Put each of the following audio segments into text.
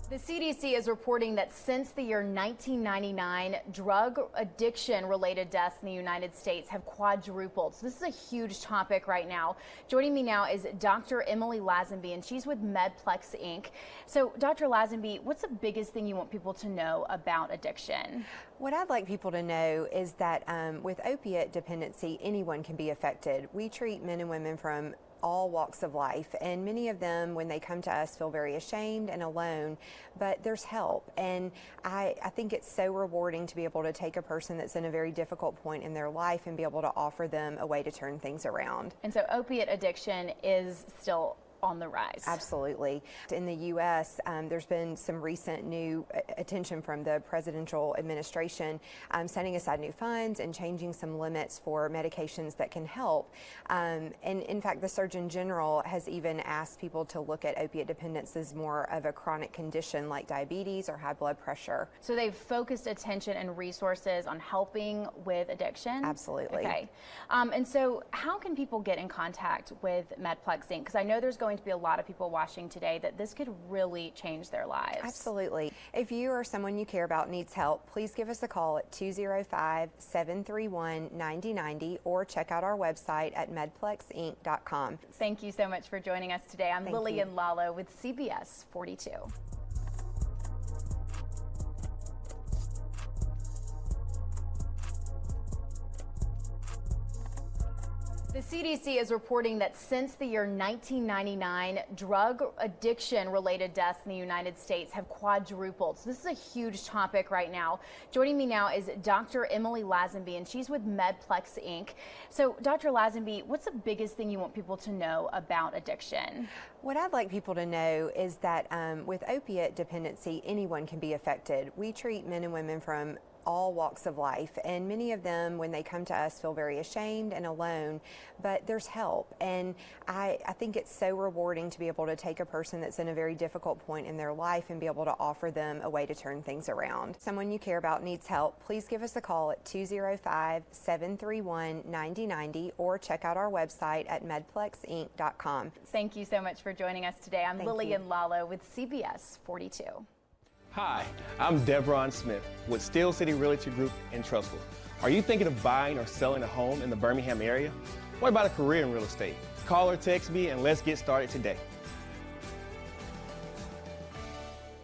The CDC is reporting that since the year 1999, drug addiction-related deaths in the United States have quadrupled. So this is a huge topic right now. Joining me now is Dr. Emily Lazenby, and she's with Medplex, Inc. So, Dr. Lazenby, what's the biggest thing you want people to know about addiction? What I'd like people to know is that with opiate dependency, anyone can be affected. We treat men and women from all walks of life, and many of them, when they come to us, feel very ashamed and alone, but there's help. And I think it's so rewarding to be able to take a person that's in a very difficult point in their life and be able to offer them a way to turn things around. And so opiate addiction is still on the rise. Absolutely. In the U.S., there's been some recent new attention from the presidential administration, setting aside new funds and changing some limits for medications that can help. And in fact, the Surgeon General has even asked people to look at opiate dependence as more of a chronic condition like diabetes or high blood pressure. So they've focused attention and resources on helping with addiction? Absolutely. Okay. And so how can people get in contact with Medplex, Inc.? Because I know there's going to be a lot of people watching today that this could really change their lives. Absolutely. If you or someone you care about needs help, please give us a call at 205-731-9090 or check out our website at medplexinc.com. Thank you so much for joining us today. I'm Lillian Lalo with CBS 42. The CDC is reporting that since the year 1999, drug addiction-related deaths in the United States have quadrupled. So this is a huge topic right now. Joining me now is Dr. Emily Lazenby, and she's with Medplex, Inc. So, Dr. Lazenby, what's the biggest thing you want people to know about addiction? What I'd like people to know is that with opiate dependency, anyone can be affected. We treat men and women from all walks of life, and many of them, when they come to us, feel very ashamed and alone, but there's help. And I think it's so rewarding to be able to take a person that's in a very difficult point in their life and be able to offer them a way to turn things around. Someone you care about needs help, please give us a call at 205-731-9090 or check out our website at medplexinc.com. Thank you so much for joining us today. I'm Lillian Lalo with CBS 42. Hi, I'm Devron Smith with Steel City Realty Group in Trussville. Are you thinking of buying or selling a home in the Birmingham area? What about a career in real estate? Call or text me and let's get started today.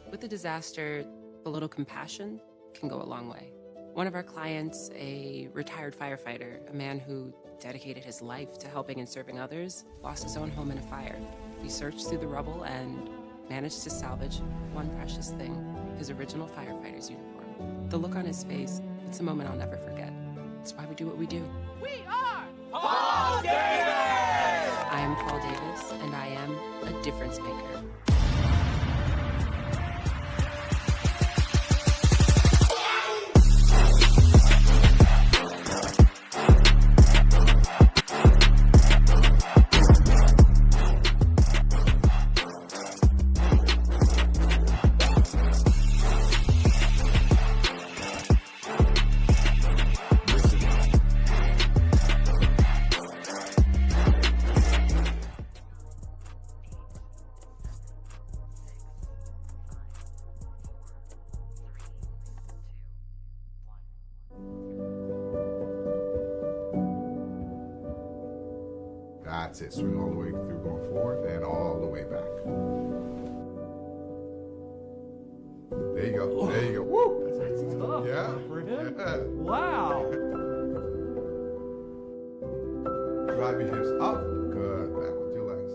With the disaster, a little compassion can go a long way. One of our clients, a retired firefighter, a man who dedicated his life to helping and serving others, lost his own home in a fire. We searched through the rubble and managed to salvage one precious thing, his original firefighter's uniform. The look on his face, it's a moment I'll never forget. It's why we do what we do. We are Paul Davis! I am Paul Davis, and I am a difference maker. That's it. Swing all the way through, going forward and all the way back. There you go. There you go. Woo! That's tough. Yeah. For him? Yeah. Wow. Drive your hips up. Good. That was your last.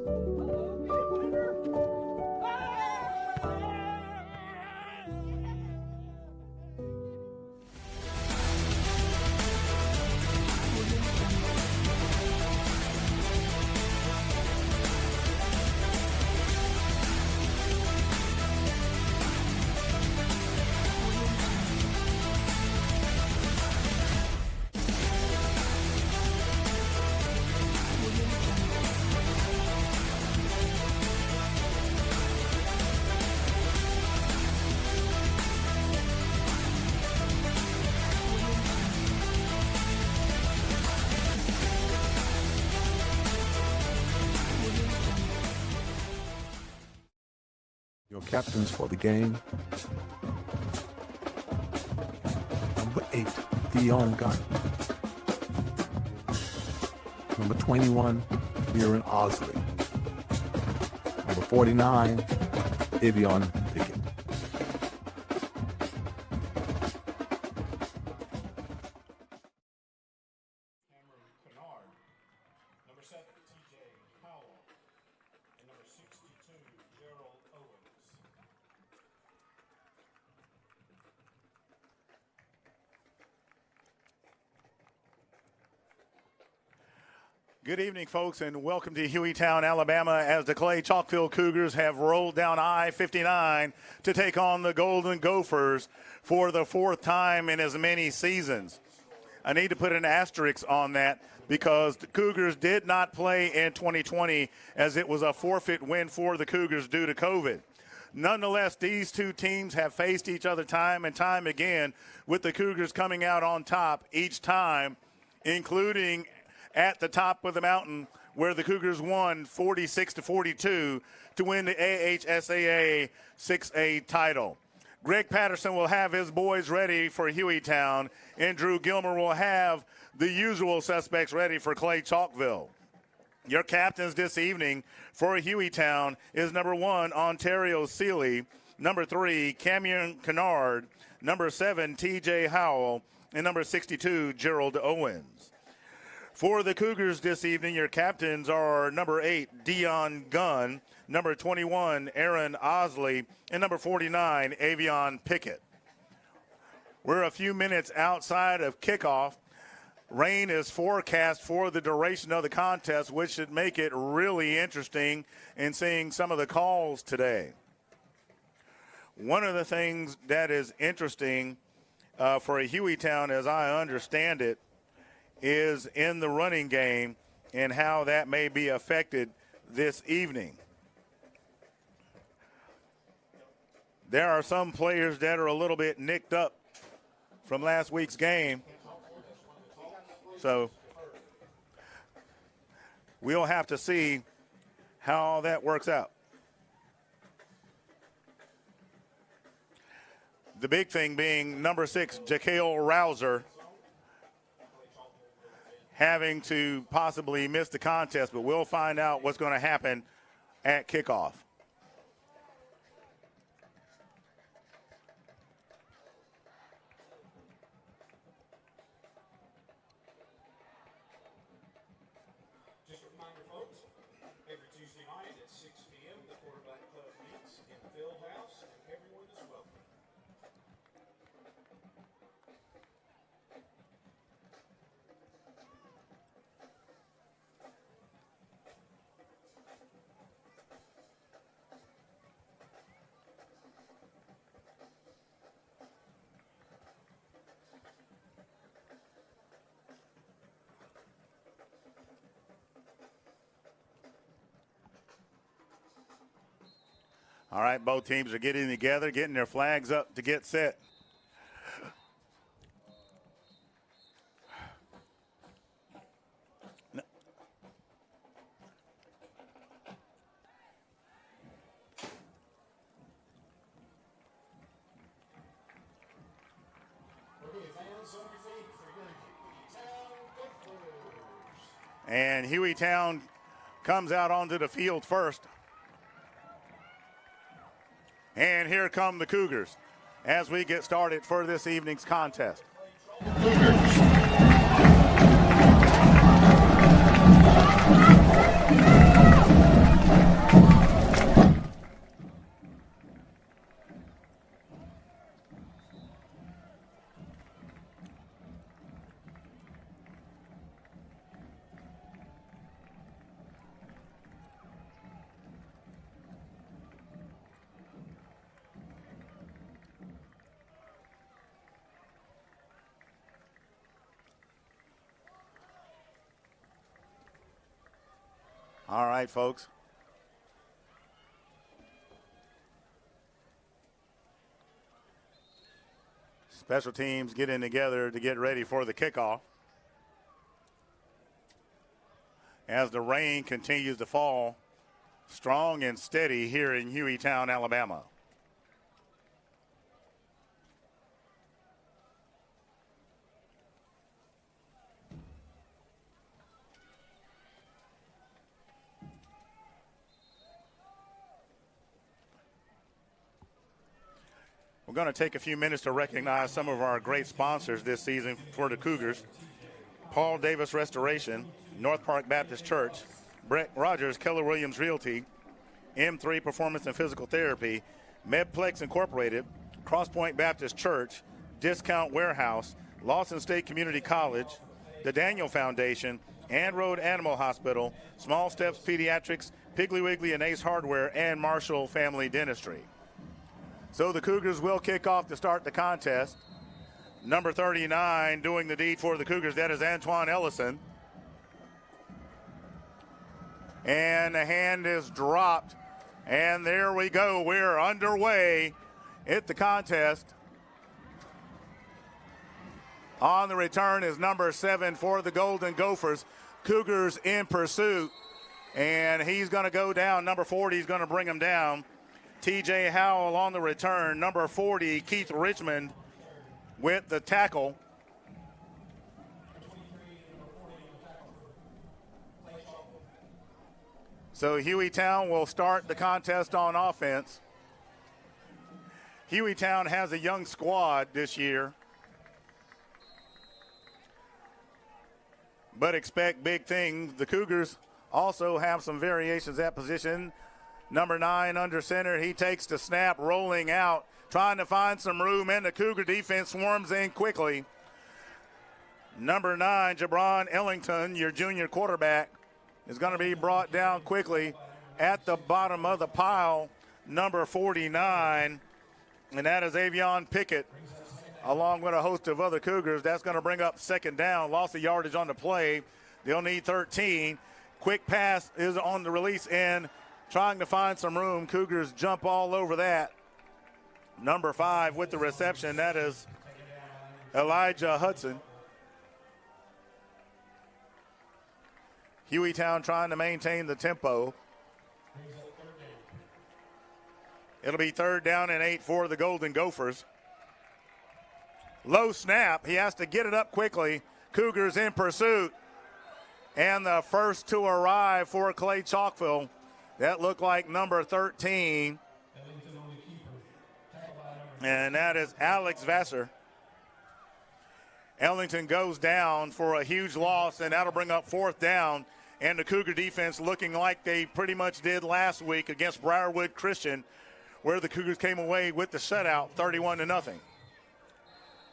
Your captains for the game. Number 8, Dion Gunn. Number 21, Mirren Osley. Number 49, Evion Pickett. Number 7, T.J. Howell, and number 62, Gerald Owens. Good evening, folks, and welcome to Hueytown, Alabama, as the Clay-Chalkville Cougars have rolled down I-59 to take on the Golden Gophers for the 4th time in as many seasons. I need to put an asterisk on that because the Cougars did not play in 2020 as it was a forfeit win for the Cougars due to COVID. Nonetheless, these two teams have faced each other time and time again, with the Cougars coming out on top each time, including at the top of the mountain where the Cougars won 46-42 to win the AHSAA 6A title. Greg Patterson will have his boys ready for Hueytown, and Drew Gilmer will have the usual suspects ready for Clay-Chalkville. Your captains this evening for Hueytown is number 1, Ontario Seeley, number 3, Cameron Kennard, number 7, T.J. Howell, and number 62, Gerald Owens. For the Cougars this evening, your captains are number 8, Dion Gunn, number 21, Aaron Osley, and number 49, Avion Pickett. We're a few minutes outside of kickoff. Rain is forecast for the duration of the contest, which should make it really interesting in seeing some of the calls today. One of the things that is interesting for a Hueytown, as I understand it, is in the running game and how that may be affected this evening. There are some players that are a little bit nicked up from last week's game. So we'll have to see how that works out. The big thing being number 6, Jakael Rouser, having to possibly miss the contest, but we'll find out what's going to happen at kickoff. Just a reminder, folks, every Tuesday night at 6 p.m., the Quarterback Club meets in the field house, and everyone is welcome. All right, both teams are getting together, getting their flags up to get set. And Hueytown comes out onto the field first. And here come the Cougars as we get started for this evening's contest. All right, folks. Special teams getting together to get ready for the kickoff. As the rain continues to fall strong and steady here in Hueytown, Alabama. We're going to take a few minutes to recognize some of our great sponsors this season for the Cougars. Paul Davis Restoration, North Park Baptist Church, Brett Rogers, Keller Williams Realty, M3 Performance and Physical Therapy, Medplex Incorporated, Crosspoint Baptist Church, Discount Warehouse, Lawson State Community College, the Daniel Foundation, Ann Road Animal Hospital, Small Steps Pediatrics, Piggly Wiggly and Ace Hardware, and Marshall Family Dentistry. So the Cougars will kick off to start the contest. Number 39 doing the deed for the Cougars, that is Antoine Ellison. And the hand is dropped. And there we go. We're underway at the contest. On the return is number 7 for the Golden Gophers. Cougars in pursuit. And he's going to go down. Number 40 is going to bring him down. TJ Howell on the return. Number 40, Keith Richmond with the tackle. So Hueytown will start the contest on offense. Hueytown has a young squad this year, but expect big things. The Cougars also have some variations at position. Number 9 under center, he takes the snap, rolling out, trying to find some room, and the Cougar defense swarms in quickly. Number 9, Jabron Ellington, your junior quarterback, is going to be brought down quickly at the bottom of the pile. Number 49, and that is Avion Pickett, along with a host of other Cougars. That's going to bring up second down. Loss of yardage on the play. They'll need 13. Quick pass is on the release end, trying to find some room. Cougars jump all over that. Number 5 with the reception, that is Elijah Hudson. Hueytown trying to maintain the tempo. It'll be 3rd down and 8 for the Golden Gophers. Low snap. He has to get it up quickly. Cougars in pursuit. And the first to arrive for Clay-Chalkville. That looked like number 13. And that is Alex Vassar. Ellington goes down for a huge loss, and that'll bring up 4th down. And the Cougar defense looking like they pretty much did last week against Briarwood Christian, where the Cougars came away with the shutout, 31-0.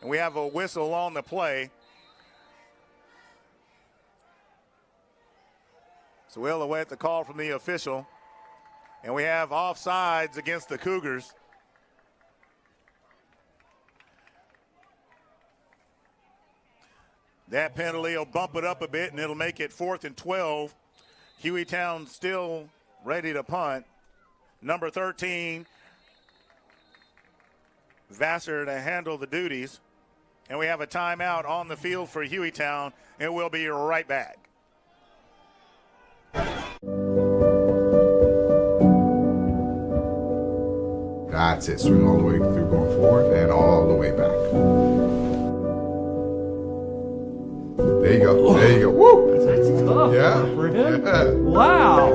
And we have a whistle on the play. So we'll await the call from the official. And we have offsides against the Cougars. That penalty will bump it up a bit, and it'll make it 4th and 12. Hueytown still ready to punt. Number 13, Vassar to handle the duties. And we have a timeout on the field for Hueytown, and we'll be right back. That's it. Swing all the way through going forward and all the way back. There you go. There you go. Woo! That's tough Yeah. for him. Yeah. Wow.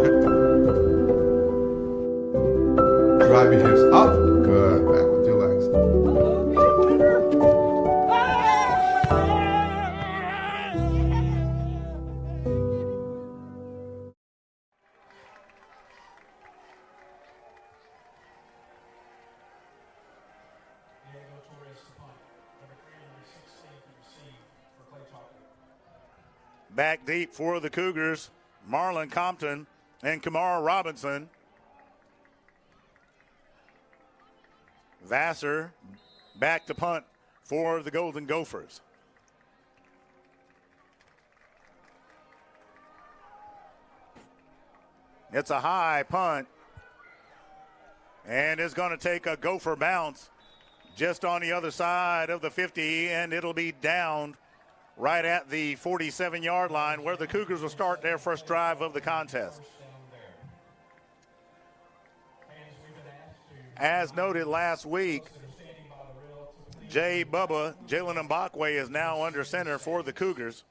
Drive your hips up. Good. Back with your legs. Back deep for the Cougars, Marlon Compton and Kamara Robinson. Vassar back to punt for the Golden Gophers. It's a high punt, and it's going to take a Gopher bounce just on the other side of the 50, and it'll be downed right at the 47-yard line, where the Cougars will start their first drive of the contest. as noted last week, Jalen Mbakwe is now under center for the Cougars.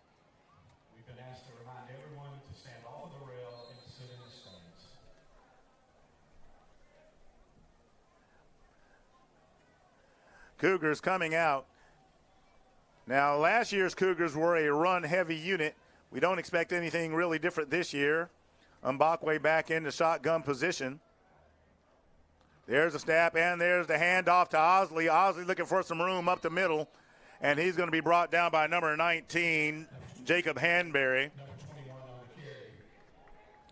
We've been asked to remind everyone to stand off of the rail and sit in the stands. Cougars coming out. Now, last year's Cougars were a run-heavy unit. We don't expect anything really different this year. Mbakwe back into shotgun position. There's a snap, and there's the handoff to Osley. Osley looking for some room up the middle, and he's going to be brought down by number 19, Jacob Hanberry. Number 21 on the carry.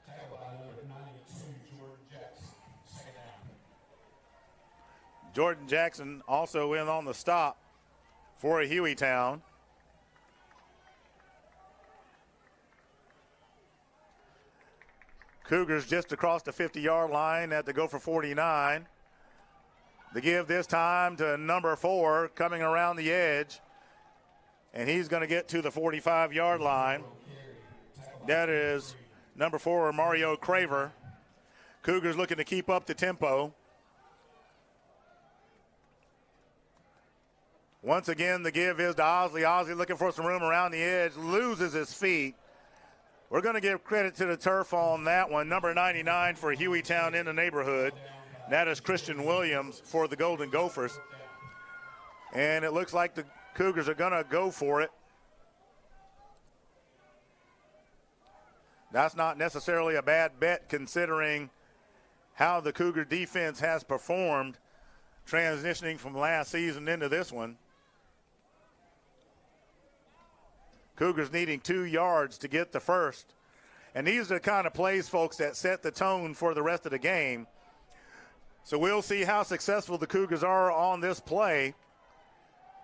Tackled by number 92, Jordan Jackson. Second down. Jordan Jackson also in on the stop for a Hueytown. Cougars just across the 50-yard line at the Gopher 49. The give this time to number 4 coming around the edge. And he's going to get to the 45-yard line. That is number 4, Mario Craver. Cougars looking to keep up the tempo. Once again, the give is to Osley. Osley looking for some room around the edge, loses his feet. We're going to give credit to the turf on that one. Number 99 for Hueytown in the neighborhood. That is Christian Williams for the Golden Gophers. And it looks like the Cougars are going to go for it. That's not necessarily a bad bet considering how the Cougar defense has performed transitioning from last season into this one. Cougars needing 2 yards to get the first. And these are the kind of plays, folks, that set the tone for the rest of the game. So we'll see how successful the Cougars are on this play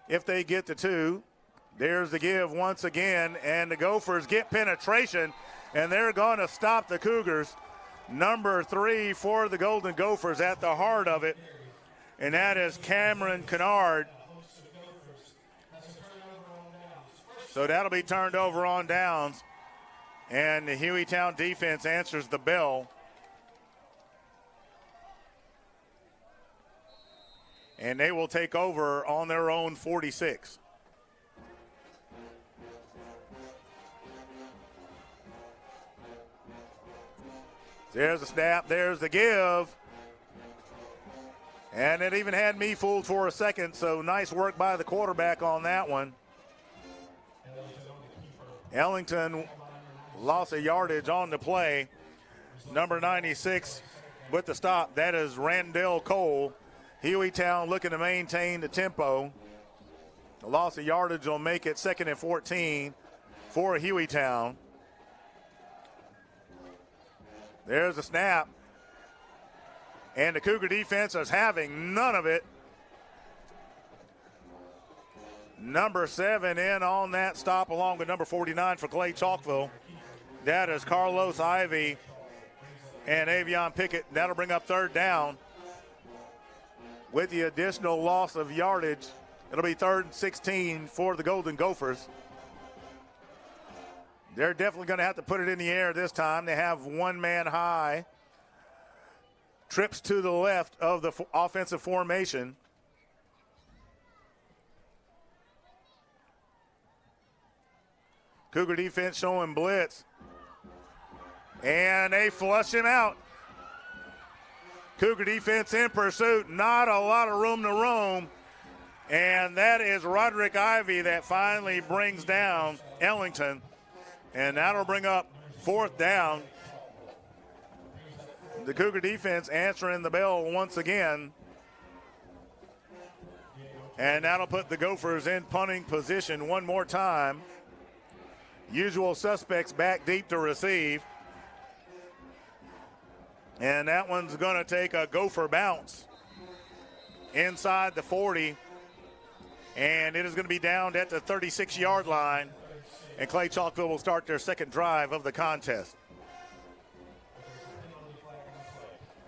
if they get to 2. There's the give once again, and the Gophers get penetration, and they're going to stop the Cougars. Number 3 for the Golden Gophers at the heart of it, and that is Cameron Kennard. So that'll be turned over on downs, and the Hueytown defense answers the bell. And they will take over on their own 46. There's the snap, there's the give. And it even had me fooled for a second, so nice work by the quarterback on that one. Ellington lost a yardage on the play. Number 96 with the stop, that is Randall Cole. Hueytown looking to maintain the tempo. The loss of yardage will make it 2nd and 14 for Hueytown. There's the snap. And the Cougar defense is having none of it. Number 7 in on that stop along with number 49 for Clay-Chalkville. That is Carlos Ivy and Avion Pickett. That'll bring up 3rd down. With the additional loss of yardage, it'll be 3rd and 16 for the Golden Gophers. They're definitely going to have to put it in the air this time. They have 1 man high. Trips to the left of the offensive formation. Cougar defense showing blitz. And they flush him out. Cougar defense in pursuit. Not a lot of room to roam. And that is Roderick Ivy that finally brings down Ellington. And that'll bring up 4th down. The Cougar defense answering the bell once again. And that'll put the Gophers in punting position one more time. Usual suspects back deep to receive. And that one's going to take a Gopher bounce inside the 40. And it is going to be down at the 36-yard line. And Clay-Chalkville will start their 2nd drive of the contest.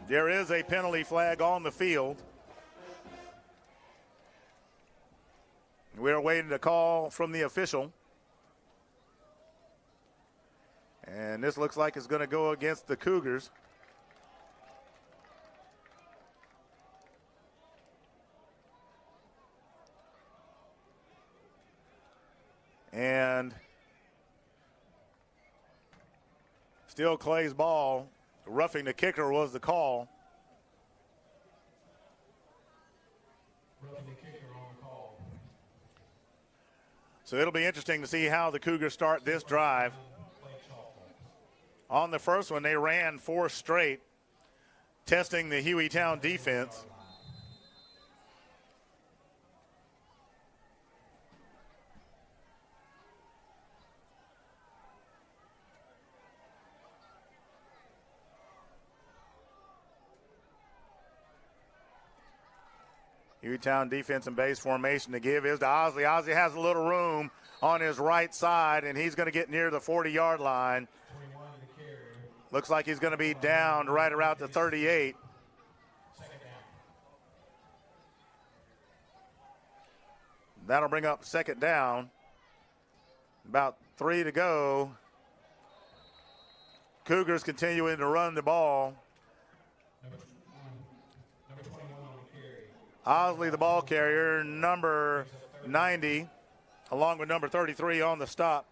There is a penalty flag on the field. We're waiting a call from the official. And this looks like it's going to go against the Cougars. And still Clay's ball. Roughing the kicker was the call. So it'll be interesting to see how the Cougars start this drive. On the first one, they ran 4 straight, testing the Hueytown defense. Hueytown defense and base formation to give is to Osley. Osley has a little room on his right side, and he's going to get near the 40-yard line. Looks like he's going to be down right around the 38. That'll bring up second down. About 3 to go. Cougars continuing to run the ball. Osley, the ball carrier, number 90, along with number 33 on the stop.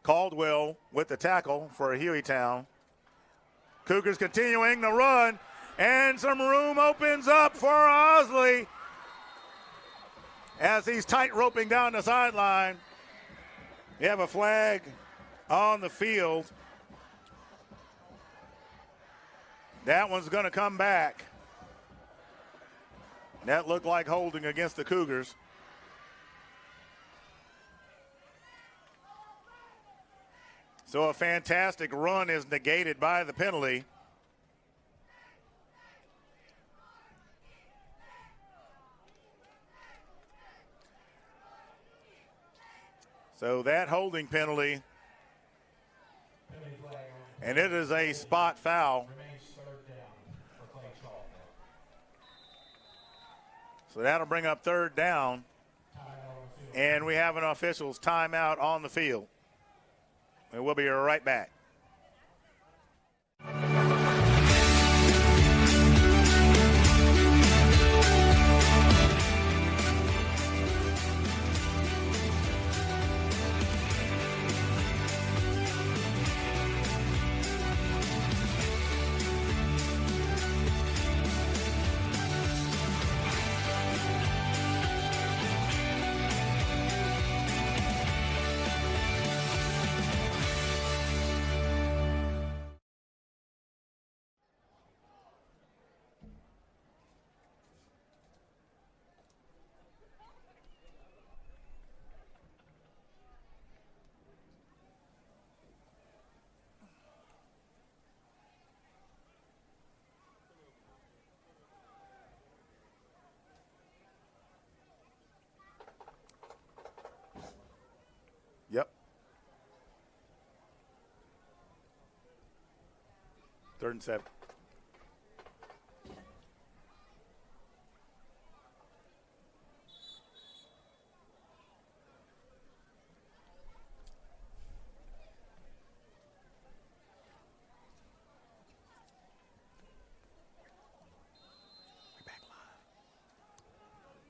Caldwell with the tackle for Hueytown. Cougars continuing the run, and some room opens up for Osley as he's tight roping down the sideline. You have a flag on the field. That one's going to come back. That looked like holding against the Cougars. So a fantastic run is negated by the penalty. So that holding penalty, and it is a spot foul. So that'll bring up third down. And we have an official's timeout on the field. And we'll be right back. Yep. 3rd and 7.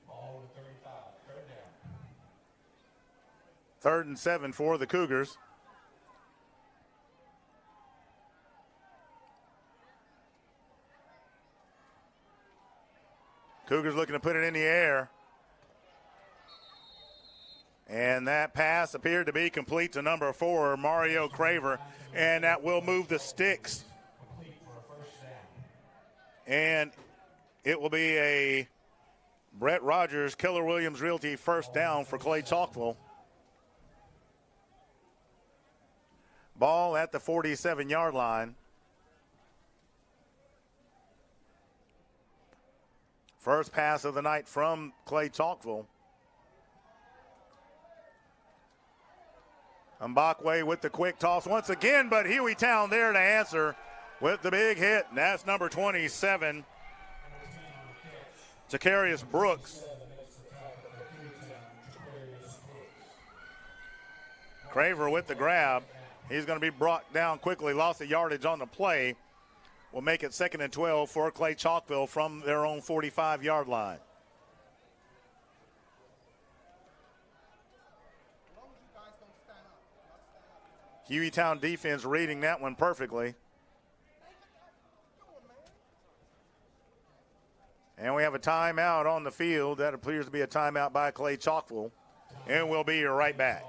Ball to 35. 3rd down. 3rd and 7 for the Cougars. Cougars looking to put it in the air. And that pass appeared to be complete to number 4, Mario Craver. And that will move the sticks. And it will be a Brett Rogers, Keller Williams Realty first down for Clay-Chalkville. Ball at the 47-yard line. First pass of the night from Clay-Chalkville. Mbakwe with the quick toss once again, but Hueytown there to answer with the big hit. And that's number 27, Takarius Brooks. Craver with the grab. He's going to be brought down quickly, lost the yardage on the play. Will make it 2nd and 12 for Clay-Chalkville from their own 45-yard line. Hueytown defense reading that one perfectly. And we have a timeout on the field. That appears to be a timeout by Clay-Chalkville. And we'll be right back.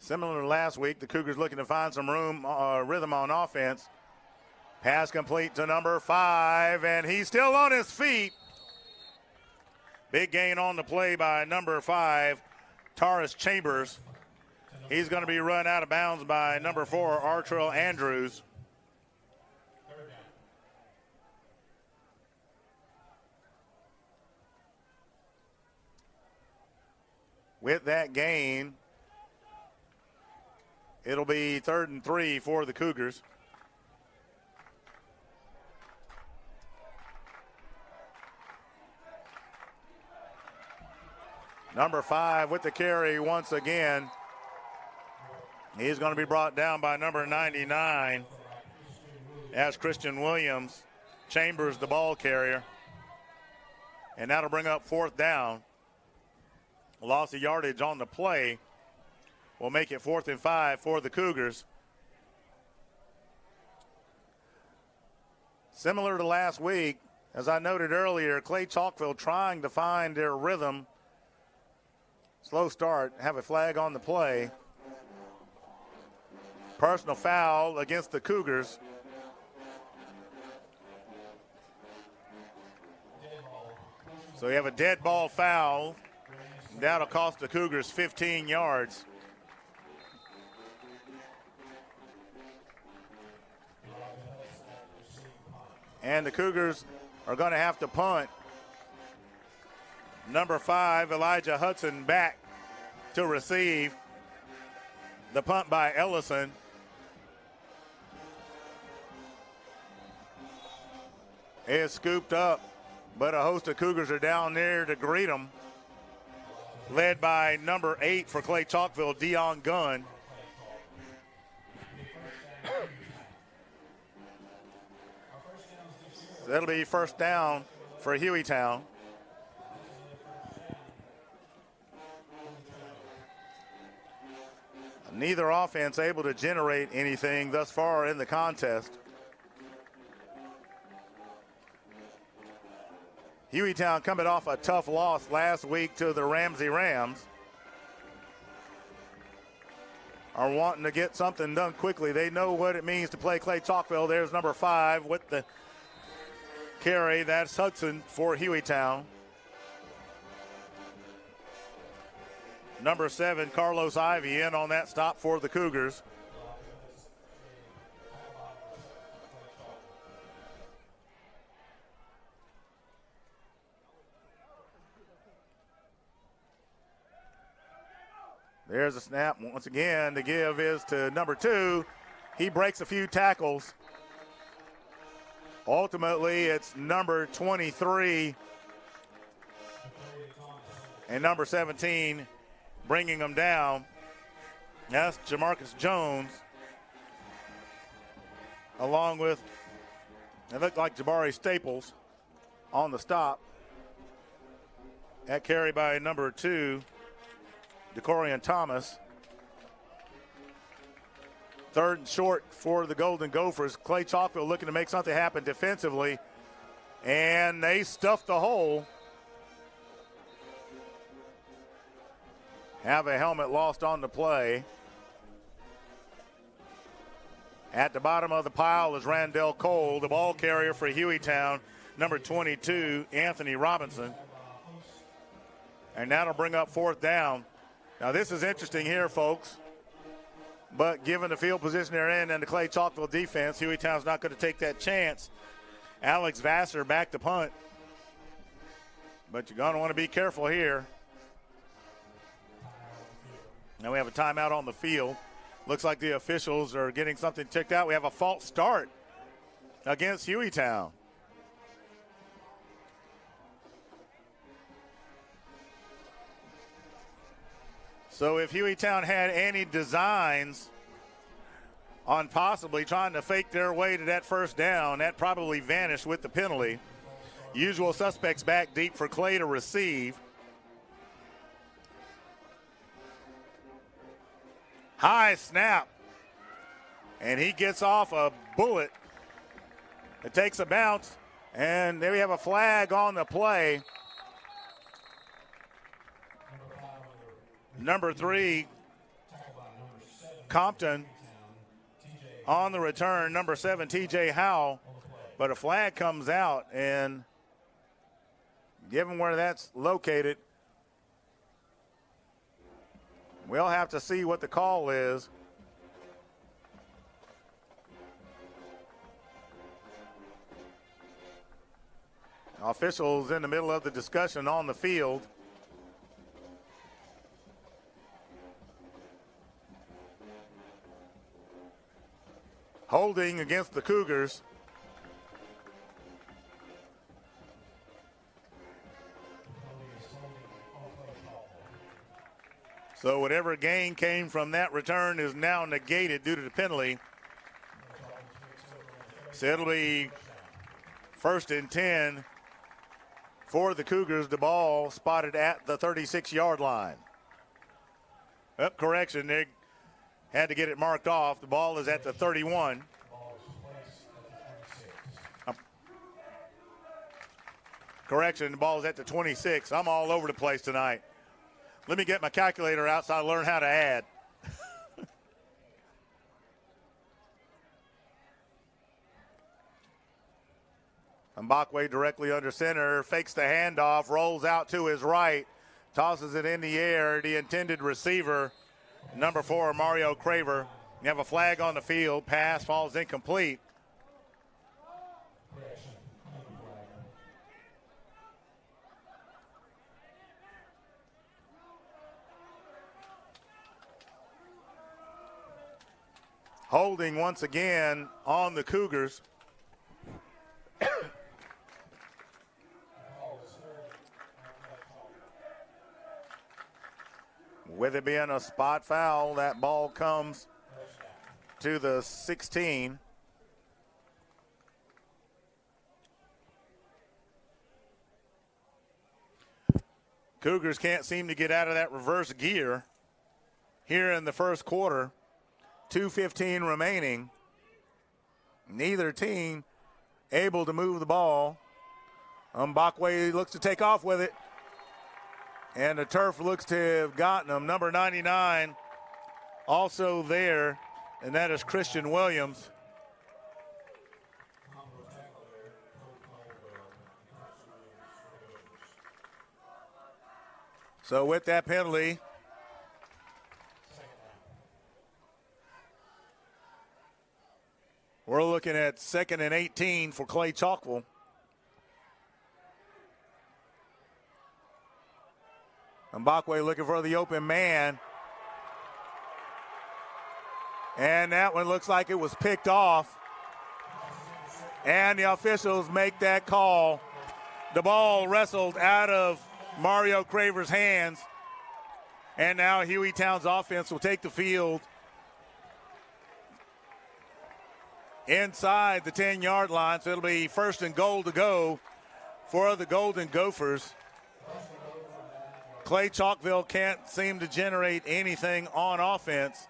Similar to last week, the Cougars looking to find some rhythm on offense. Pass complete to number 5, and he's still on his feet. Big gain on the play by number 5, Taurus Chambers. He's going to be run out of bounds by number 4, Artrell Andrews. With that gain, it'll be 3rd and 3 for the Cougars. Number 5 with the carry once again. He's going to be brought down by number 99 as Christian Williams. Chambers the ball carrier. And that'll bring up 4th down. Loss of yardage on the play will make it 4th and 5 for the Cougars. Similar to last week, as I noted earlier, Clay-Chalkville trying to find their rhythm. Slow start, have a flag on the play. Personal foul against the Cougars. So you have a dead ball foul. That'll cost the Cougars 15 yards. And the Cougars are going to have to punt. Number 5, Elijah Hudson, back to receive. The punt by Ellison. Is scooped up, but a host of Cougars are down there to greet them. Led by number 8 for Clay-Chalkville, Dion Gunn. So that'll be 1st down for Hueytown. Neither offense able to generate anything thus far in the contest. Hueytown coming off a tough loss last week to the Ramsey Rams. Are wanting to get something done quickly. They know what it means to play Clay-Chalkville. There's number 5 with the carry. That's Hudson for Hueytown. Number 7, Carlos Ivy, in on that stop for the Cougars. There's a snap once again. The give is to number 2. He breaks a few tackles. Ultimately, it's number 23 and number 17 bringing them down. That's Jamarcus Jones, along with, it looked like Jabari Staples on the stop. That carry by number 2, DeCorian Thomas. 3rd and short for the Golden Gophers. Clay-Chalkville looking to make something happen defensively, and they stuffed the hole. Have a helmet lost on the play. At the bottom of the pile is Randall Cole, the ball carrier for Hueytown, number 22, Anthony Robinson. And that'll bring up 4th down. Now, this is interesting here, folks. But given the field position they're in and the Clay-Chalkville defense, Hueytown's not going to take that chance. Alex Vassar back to punt. But you're going to want to be careful here. Now we have a timeout on the field. Looks like the officials are getting something checked out. We have a false start against Hueytown. So if Hueytown had any designs on possibly trying to fake their way to that 1st down, that probably vanished with the penalty. Usual suspects back deep for Clay to receive. High snap. And he gets off a bullet. It takes a bounce. And there we have a flag on the play. Number 3, Compton on the return. Number 7, TJ Howell. But a flag comes out, and given where that's located, we'll have to see what the call is. Officials in the middle of the discussion on the field. Holding against the Cougars. So whatever gain came from that return is now negated due to the penalty. So it'll be 1st and 10 for the Cougars. The ball spotted at the 36-yard line. Correction, they had to get it marked off. The ball is at the 31. Correction, the ball is at the 26. I'm all over the place tonight. Let me get my calculator out so I learn how to add. Mbakwe directly under center, fakes the handoff, rolls out to his right, tosses it in the air. The intended receiver, number 4, Mario Craver. You have a flag on the field. Pass falls incomplete. Holding once again on the Cougars. With it being a spot foul, that ball comes to the 16. Cougars can't seem to get out of that reverse gear here in the first quarter. 2:15 remaining. Neither team able to move the ball. Mbakwe looks to take off with it. And the turf looks to have gotten him. Number 99 also there, and that is Christian Williams. So with that penalty, we're looking at 2nd and 18 for Clay-Chalkville. Mbakwe looking for the open man. And that one looks like it was picked off. And the officials make that call. The ball wrestled out of Mario Craver's hands. And now Hueytown's offense will take the field inside the 10-yard line. So it'll be 1st and goal to go for the Golden Gophers. Clay-Chalkville can't seem to generate anything on offense.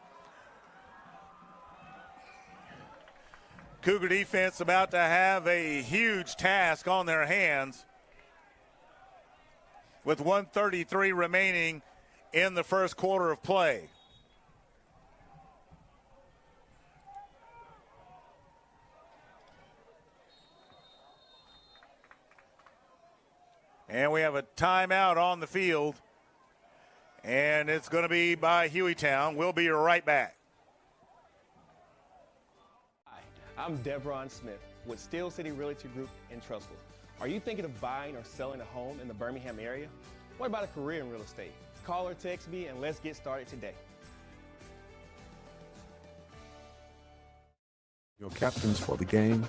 Cougar defense about to have a huge task on their hands with 1:33 remaining in the first quarter of play. And we have a timeout on the field. And it's going to be by Hueytown. We'll be right back. Hi, I'm Devron Smith with Steel City Realty Group in Trussville. Are you thinking of buying or selling a home in the Birmingham area? What about a career in real estate? Call or text me and let's get started today. Your captains for the game.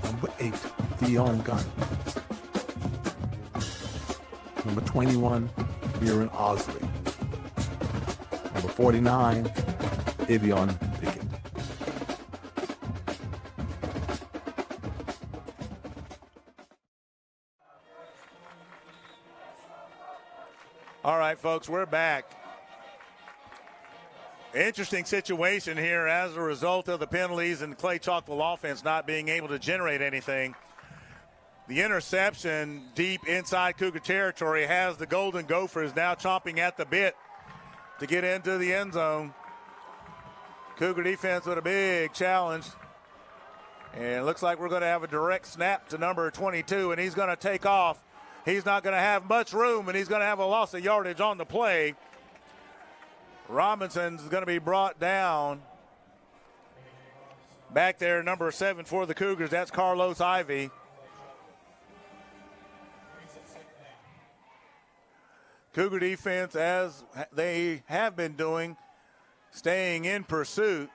Number 8, Theon Gunn. Number 21, Miriam Osley. Number 49, Evian Pickett. All right, folks, we're back. Interesting situation here as a result of the penalties and Clay-Chalkville offense not being able to generate anything. The interception deep inside Cougar territory has the Golden Gophers now chomping at the bit to get into the end zone. Cougar defense with a big challenge. And it looks like we're going to have a direct snap to number 22, and he's going to take off. He's not going to have much room, and he's going to have a loss of yardage on the play. Robinson's going to be brought down. Back there, number 7 for the Cougars, that's Carlos Ivy. Cougar defense, as they have been doing, staying in pursuit.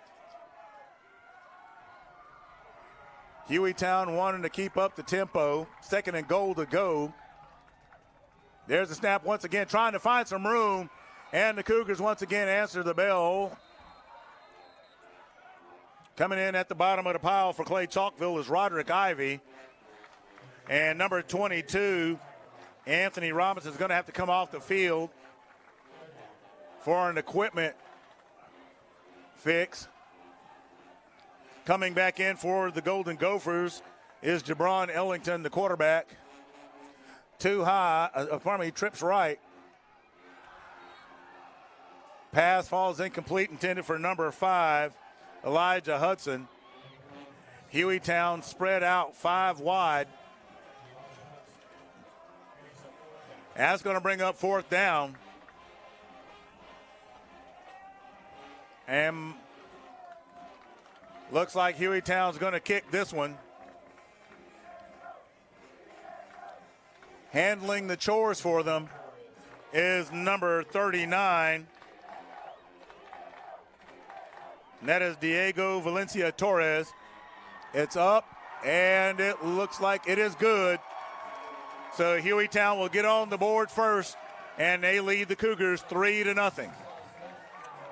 Hueytown wanting to keep up the tempo. 2nd and goal to go. There's the snap once again, trying to find some room. And the Cougars once again answer the bell. Coming in at the bottom of the pile for Clay-Chalkville is Roderick Ivy. And number 22, Anthony Robinson, is going to have to come off the field for an equipment fix. Coming back in for the Golden Gophers is Jabron Ellington, the quarterback. Too high, trips right. Pass falls incomplete, intended for number 5, Elijah Hudson. Hueytown spread out 5 wide. That's going to bring up 4th down. And looks like Hueytown's going to kick this one. Handling the chores for them is number 39. And that is Diego Valencia Torres. It's up, and it looks like it is good. So Hueytown will get on the board first, and they lead the Cougars 3-0.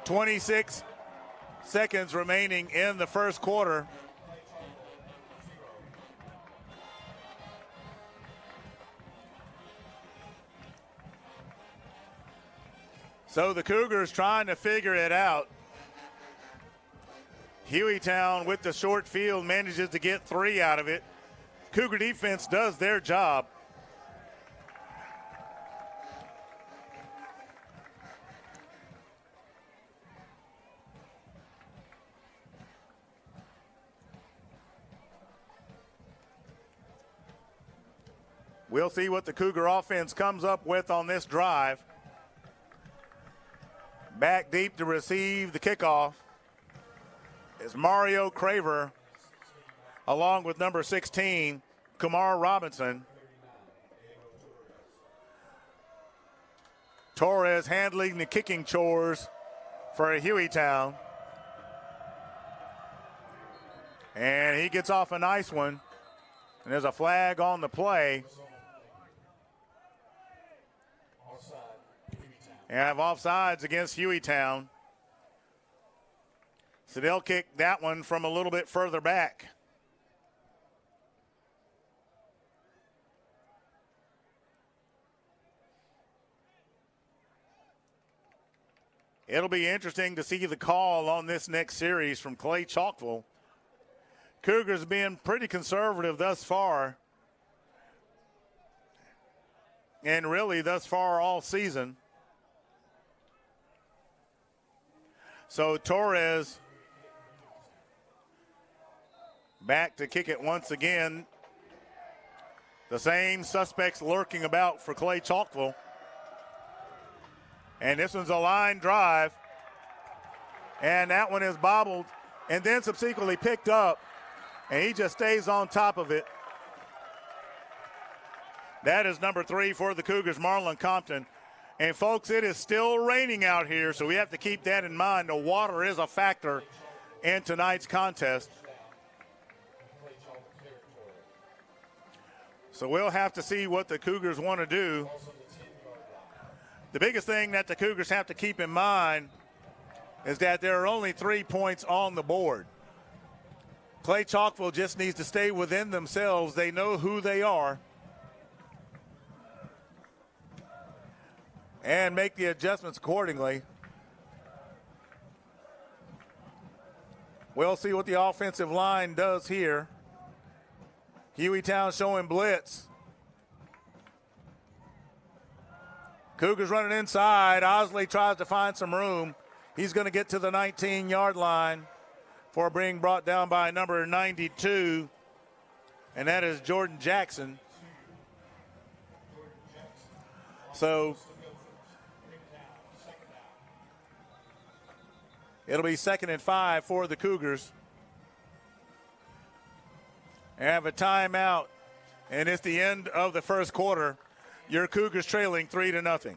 26 seconds remaining in the first quarter. So the Cougars trying to figure it out. Hueytown with the short field manages to get 3 out of it. Cougar defense does their job. We'll see what the Cougar offense comes up with on this drive. Back deep to receive the kickoff is Mario Craver, along with number 16, Kumar Robinson. Torres handling the kicking chores for Hueytown. And he gets off a nice one. And there's a flag on the play. And have offsides against Hueytown. So they'll kick that one from a little bit further back. It'll be interesting to see the call on this next series from Clay-Chalkville. Cougars being pretty conservative thus far. And really thus far all season. So Torres back to kick it once again. The same suspects lurking about for Clay-Chalkville. And this one's a line drive. And that one is bobbled and then subsequently picked up. And he just stays on top of it. That is number 3 for the Cougars, Marlon Compton. And, folks, it is still raining out here, so we have to keep that in mind. The water is a factor in tonight's contest. So we'll have to see what the Cougars want to do. The biggest thing that the Cougars have to keep in mind is that there are only 3 points on the board. Clay-Chalkville just needs to stay within themselves. They know who they are. And make the adjustments accordingly. We'll see what the offensive line does here. Hueytown showing blitz. Cougars running inside. Osley tries to find some room. He's going to get to the 19-yard line for being brought down by number 92, and that is Jordan Jackson. So it'll be 2nd and 5 for the Cougars. They have a timeout, and it's the end of the first quarter. Your Cougars trailing 3-0.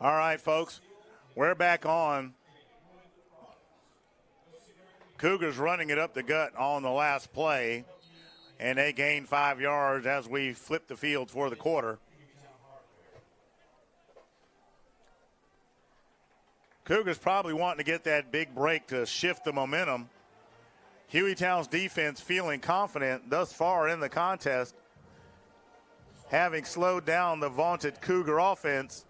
All right, folks, we're back on. Cougars running it up the gut on the last play, and they gained 5 yards as we flip the field for the quarter. Cougars probably wanting to get that big break to shift the momentum. Hueytown's defense feeling confident thus far in the contest, having slowed down the vaunted Cougar offense.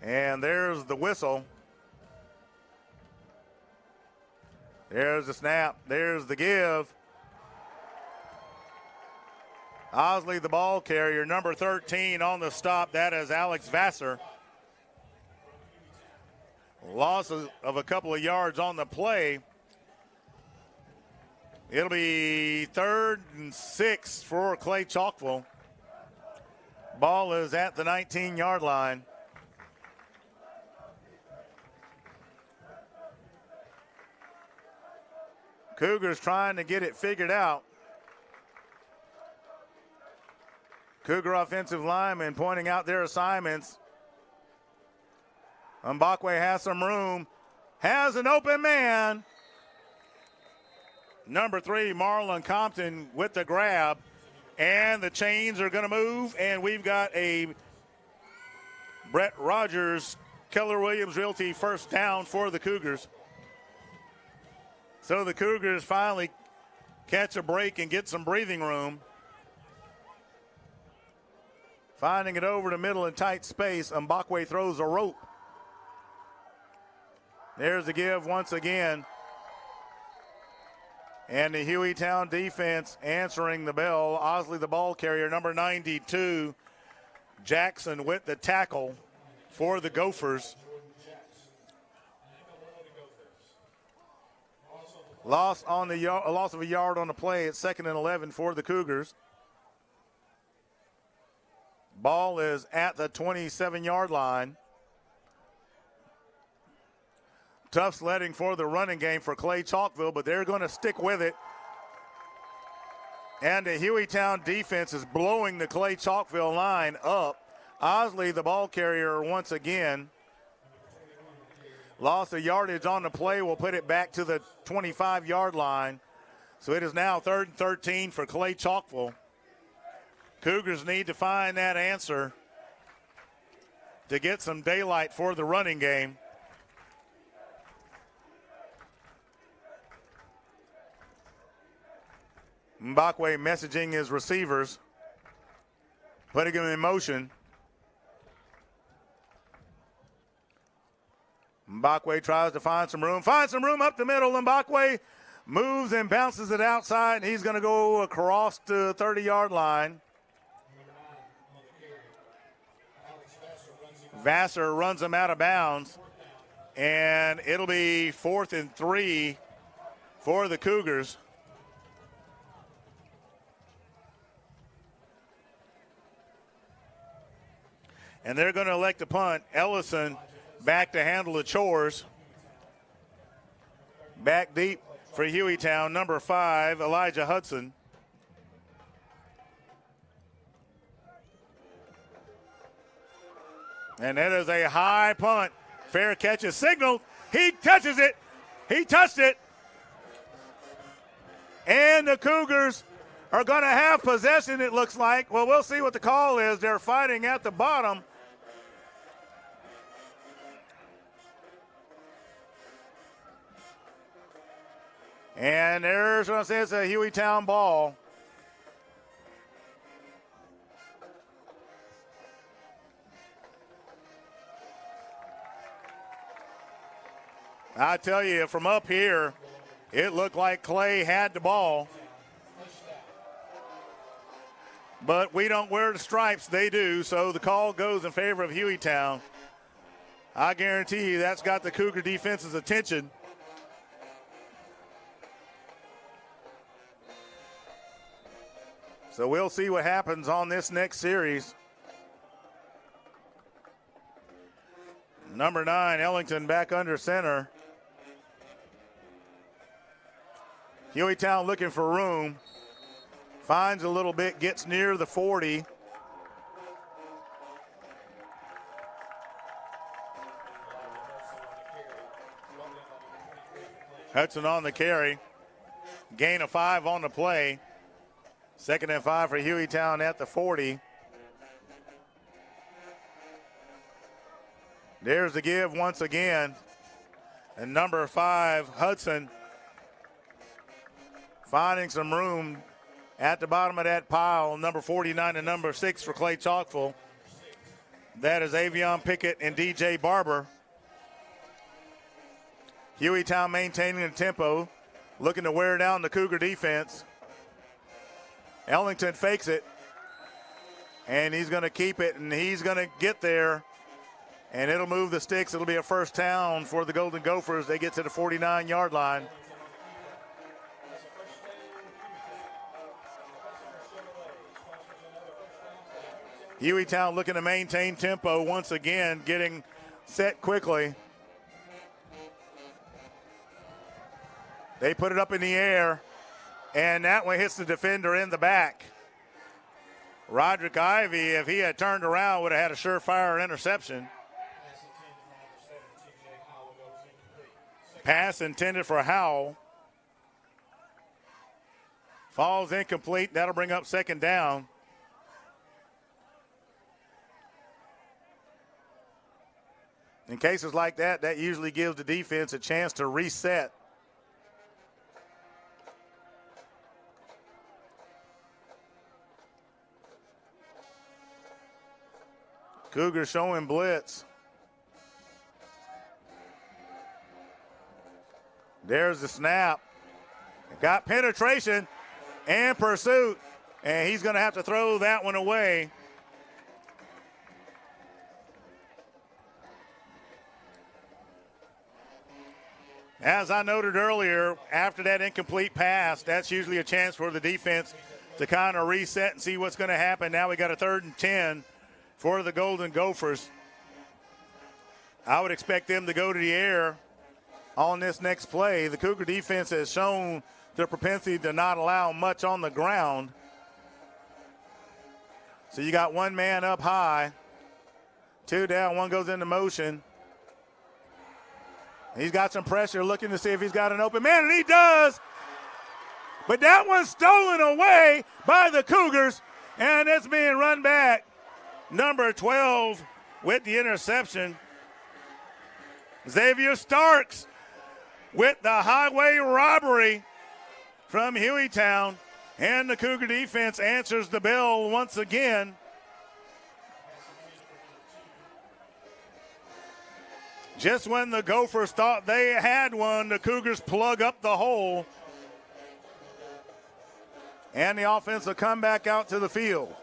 And there's the whistle. There's the snap. There's the give. Osley, the ball carrier, number 13 on the stop. That is Alex Vassar. Loss of a couple of yards on the play. It'll be 3rd and 6 for Clay-Chalkville. Ball is at the 19-yard line. Cougars trying to get it figured out. Cougar offensive linemen pointing out their assignments. Mbakwe has some room, has an open man. Number 3, Marlon Compton with the grab. And the chains are going to move, and we've got a Brett Rogers, Keller Williams Realty first down for the Cougars. So the Cougars finally catch a break and get some breathing room. Finding it over the middle in tight space, Mbakwe throws a rope. There's the give once again. And the Hueytown defense answering the bell. Osley, the ball carrier, number 92. Jackson with the tackle for the Gophers. Loss of a yard on the play. It's 2nd and 11 for the Cougars. Ball is at the 27-yard line. Tough sledding for the running game for Clay-Chalkville, but they're going to stick with it. And the Hueytown defense is blowing the Clay-Chalkville line up. Osley, the ball carrier, once again. Loss of yardage on the play will put it back to the 25-yard line. So it is now 3rd and 13 for Clay-Chalkville. Cougars need to find that answer to get some daylight for the running game. Mbakwe messaging his receivers, putting them in motion. Mbakwe tries to find some room up the middle. Mbakwe moves and bounces it outside, and he's going to go across the 30-yard line. Vassar runs him out of bounds, and it'll be 4th and 3 for the Cougars. And they're going to elect a punt. Ellison back to handle the chores. Back deep for Hueytown, number 5, Elijah Hudson. And that is a high punt. Fair catch is signaled. He touches it. He touched it. And the Cougars are going to have possession, it looks like. Well, we'll see what the call is. They're fighting at the bottom. And there's what I say, it's a Hueytown ball. I tell you, from up here, it looked like Clay had the ball. But we don't wear the stripes, they do, so the call goes in favor of Hueytown. I guarantee you that's got the Cougar defense's attention. So we'll see what happens on this next series. Number 9, Ellington back under center. Hueytown looking for room. Finds a little bit, gets near the 40. Hudson on the carry. Gain of 5 on the play. 2nd and 5 for Hueytown at the 40. There's the give once again. And number 5, Hudson, finding some room at the bottom of that pile. Number 49 and number 6 for Clay-Chalkville. That is Avion Pickett and DJ Barber. Hueytown maintaining the tempo, looking to wear down the Cougar defense. Ellington fakes it, and he's going to keep it, and he's going to get there, and it'll move the sticks. It'll be a first down for the Golden Gophers. They get to the 49-yard line. Hueytown looking to maintain tempo once again, getting set quickly. They put it up in the air, and that one hits the defender in the back. Roderick Ivy, if he had turned around, would have had a surefire interception. Pass intended for Howell. Falls incomplete. That'll bring up 2nd down. In cases like that, that usually gives the defense a chance to reset. Cougars showing blitz. There's the snap. Got penetration and pursuit, and he's going to have to throw that one away. As I noted earlier, after that incomplete pass, that's usually a chance for the defense to kind of reset and see what's going to happen. Now we got a 3rd and 10 for the Golden Gophers. I would expect them to go to the air on this next play. The Cougar defense has shown their propensity to not allow much on the ground. So you got one man up high, 2 down, 1 goes into motion. He's got some pressure, looking to see if he's got an open man, and he does. But that one's stolen away by the Cougars, and it's being run back. Number 12 with the interception. Xavier Starks with the highway robbery from Hueytown. And the Cougar defense answers the bell once again. Just when the Gophers thought they had one, the Cougars plug up the hole. And the offense will come back out to the field.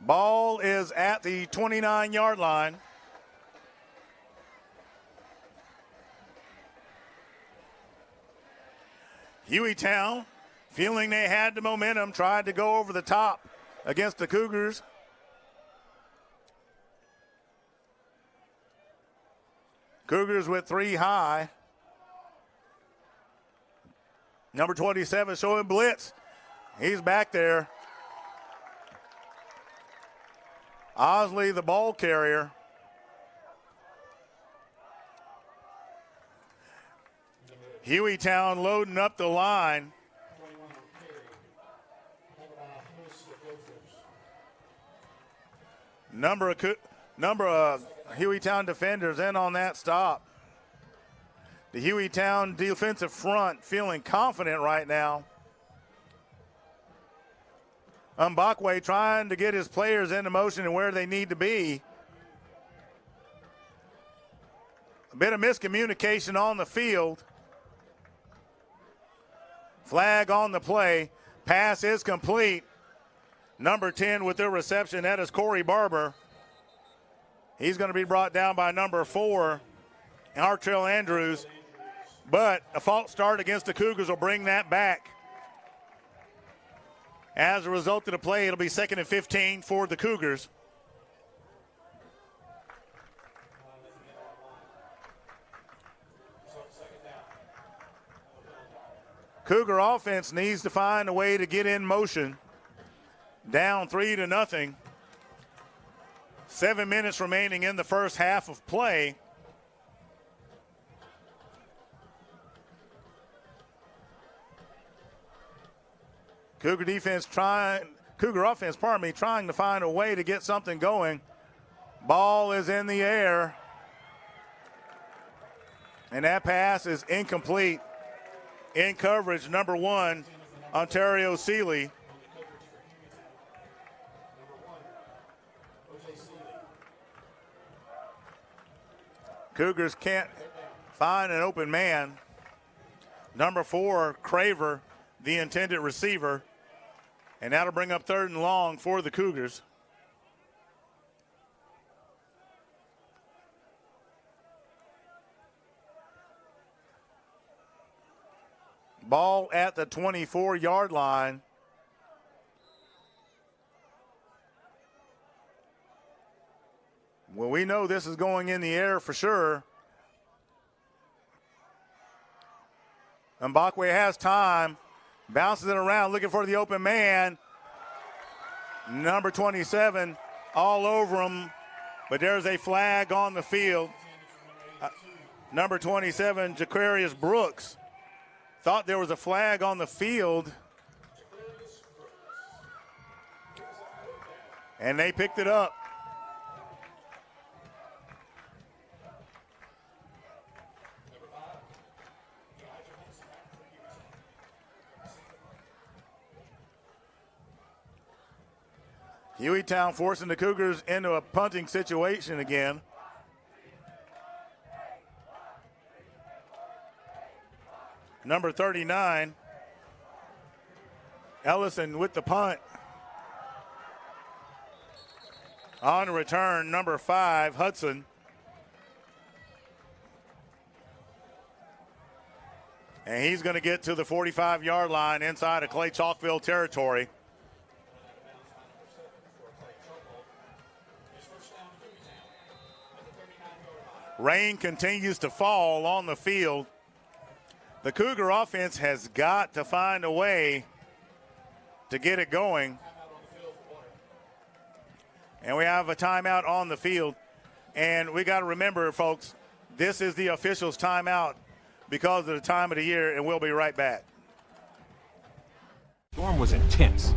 Ball is at the 29-yard line. Hueytown, feeling they had the momentum, tried to go over the top against the Cougars. Cougars with 3 high. Number 27 showing blitz. He's back there. Osley, the ball carrier. Hueytown loading up the line. Number of Hueytown defenders in on that stop. The Hueytown defensive front feeling confident right now. Mbakwe trying to get his players into motion and where they need to be. A bit of miscommunication on the field. Flag on the play. Pass is complete. Number 10 with the reception, that is Corey Barber. He's going to be brought down by number 4, Hartrell Andrews. But a false start against the Cougars will bring that back. As a result of the play, it'll be 2nd and 15 for the Cougars. Cougar offense needs to find a way to get in motion. Down 3-0. 7 minutes remaining in the first half of play. Cougar offense, trying to find a way to get something going. Ball is in the air. And that pass is incomplete. In coverage, number 1, Ontario Seeley. Cougars can't find an open man. Number 4, Craver, the intended receiver. And that'll bring up 3rd and long for the Cougars. Ball at the 24-yard line. Well, we know this is going in the air for sure. Mbakwe has time. Bounces it around, looking for the open man. Number 27 all over him. But there's a flag on the field. Number 27, Jaquarius Brooks. Thought there was a flag on the field. And they picked it up. Hueytown forcing the Cougars into a punting situation again. Number 39, Ellison with the punt. On return, number 5, Hudson. And he's going to get to the 45-yard line inside of Clay-Chalkville territory. Rain continues to fall on the field. The Cougar offense has got to find a way to get it going. And we have a timeout on the field. And we got to remember, folks, this is the officials' timeout because of the time of the year, and we'll be right back. The storm was intense.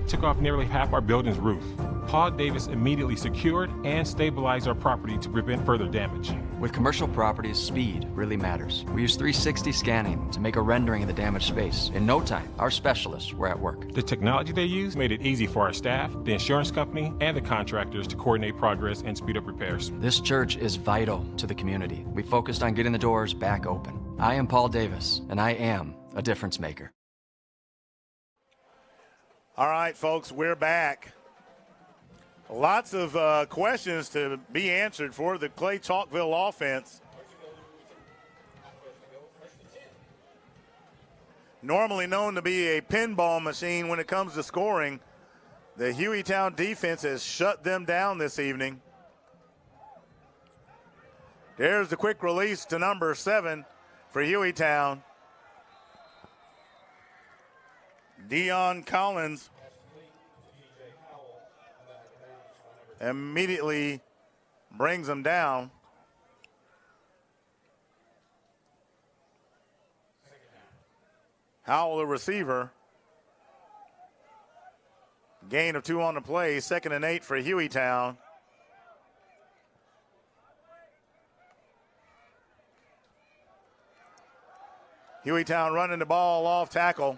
Took off nearly half our building's roof. Paul Davis immediately secured and stabilized our property to prevent further damage. With commercial properties, speed really matters. We use 360 scanning to make a rendering of the damaged space. In no time, our specialists were at work. The technology they used made it easy for our staff, the insurance company, and the contractors to coordinate progress and speed up repairs. This church is vital to the community. We focused on getting the doors back open. I am Paul Davis, and I am a difference maker. All right, folks, we're back. Lots of questions to be answered for the Clay-Chalkville offense. Normally known to be a pinball machine when it comes to scoring, the Hueytown defense has shut them down this evening. There's the quick release to number 7 for Hueytown. Dion Collins immediately brings them down. Howell, the receiver. Gain of 2 on the play. 2nd and 8 for Hueytown. Hueytown running the ball off tackle.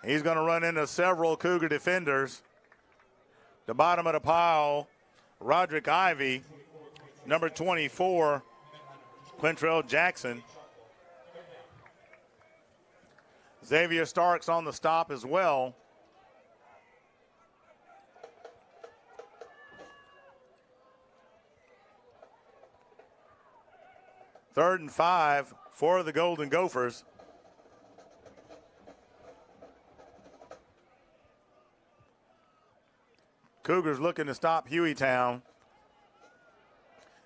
He's going to run into several Cougar defenders. The bottom of the pile, Roderick Ivy, number 24, Quintrell Jackson. Xavier Starks on the stop as well. Third and 5 for the Golden Gophers. Cougars looking to stop Hueytown.